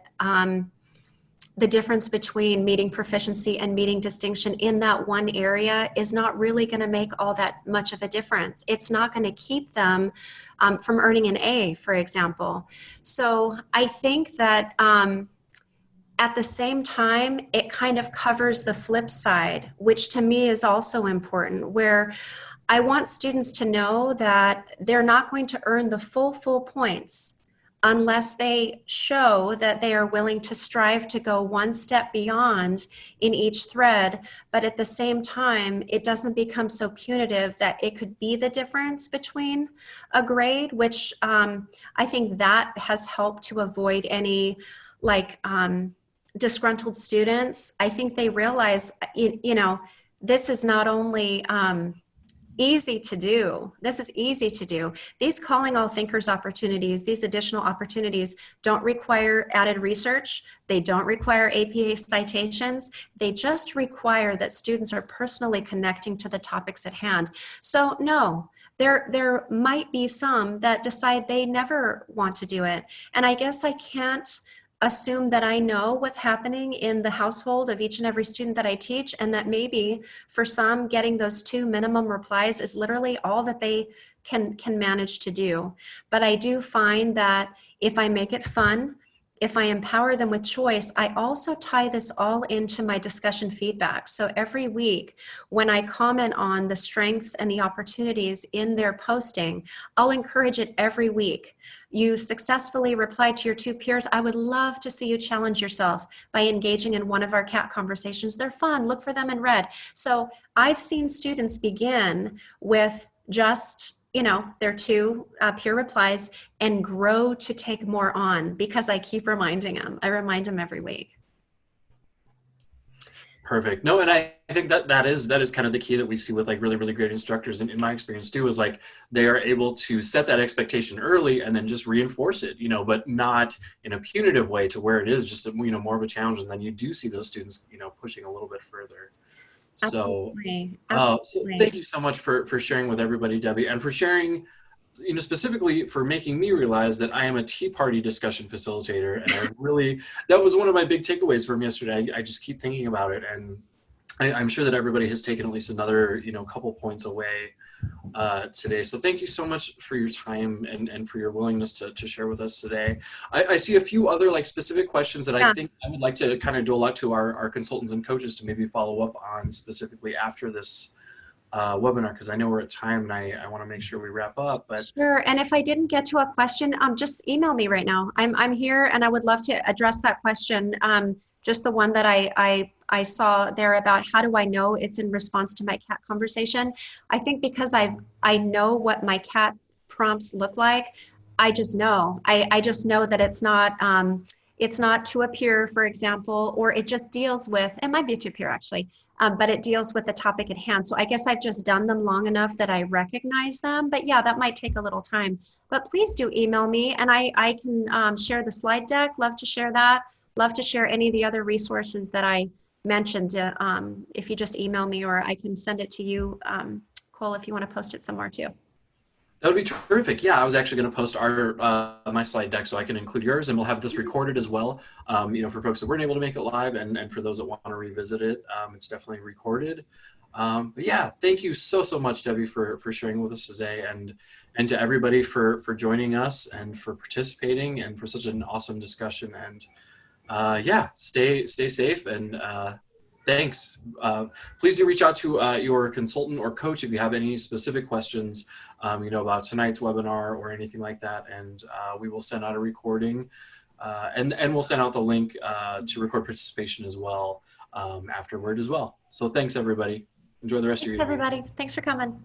Speaker 2: the difference between meeting proficiency and meeting distinction in that one area is not really going to make all that much of a difference. It's not going to keep them from earning an A, for example. So I think that at the same time, it kind of covers the flip side, which to me is also important, where I want students to know that they're not going to earn the full points unless they show that they are willing to strive to go one step beyond in each thread. But at the same time, it doesn't become so punitive that it could be the difference between a grade, which I think that has helped to avoid any disgruntled students. I think they realize, this is not only easy to do. This is easy to do. These calling all thinkers opportunities, these additional opportunities don't require added research. They don't require APA citations. They just require that students are personally connecting to the topics at hand. So no, there might be some that decide they never want to do it. And I guess I can't assume that I know what's happening in the household of each and every student that I teach, and that maybe for some, getting those 2 minimum replies is literally all that they can manage to do. But I do find that if I make it fun, if I empower them with choice, I also tie this all into my discussion feedback. So every week when I comment on the strengths and the opportunities in their posting, I'll encourage it every week. You successfully replied to your 2 peers. I would love to see you challenge yourself by engaging in one of our CAT conversations. They're fun. Look for them in red. So I've seen students begin with just their 2 peer replies and grow to take more on, because I keep reminding them. I remind them every week.
Speaker 1: Perfect. No, and I think that is kind of the key that we see with really great instructors, and in my experience too, is they are able to set that expectation early and then just reinforce it, but not in a punitive way to where it is just more of a challenge, and then you do see those students pushing a little bit further. So, so thank you so much for sharing with everybody, Debbie, and for sharing, specifically for making me realize that I am a Tea Party discussion facilitator. And that was one of my big takeaways from yesterday. I just keep thinking about it, and I'm sure that everybody has taken at least another, couple points away today. So thank you so much for your time and for your willingness to share with us today. I see a few other specific questions that I think I would like to kind of dole out to our consultants and coaches to maybe follow up on specifically after this webinar, because I know we're at time and I want to make sure we wrap up. But
Speaker 2: sure. And if I didn't get to a question, just email me right now. I'm here and I would love to address that question. Just the one that I saw there about how do I know it's in response to my CAT conversation. I think because I know what my CAT prompts look like. I just know. I just know that it's not to a peer, for example, or it just deals with, it might be to a peer actually, but it deals with the topic at hand. So I guess I've just done them long enough that I recognize them. But yeah, that might take a little time. But please do email me, and I can share the slide deck. Love to share that. Love to share any of the other resources that I mentioned. If you just email me, or I can send it to you, Cole, if you want to post it somewhere too.
Speaker 1: That would be terrific. Yeah, I was actually going to post my slide deck so I can include yours, and we'll have this recorded as well. For folks that weren't able to make it live, and for those that want to revisit it, it's definitely recorded. But yeah, thank you so much, Debbie, for sharing with us today, and to everybody for joining us and for participating and for such an awesome discussion. And yeah, stay safe, and thanks. Please do reach out to your consultant or coach if you have any specific questions, about tonight's webinar or anything like that. And we will send out a recording, and we'll send out the link to record participation as well afterward as well. So thanks, everybody. Enjoy the rest of your evening.
Speaker 2: Everybody, thanks for coming.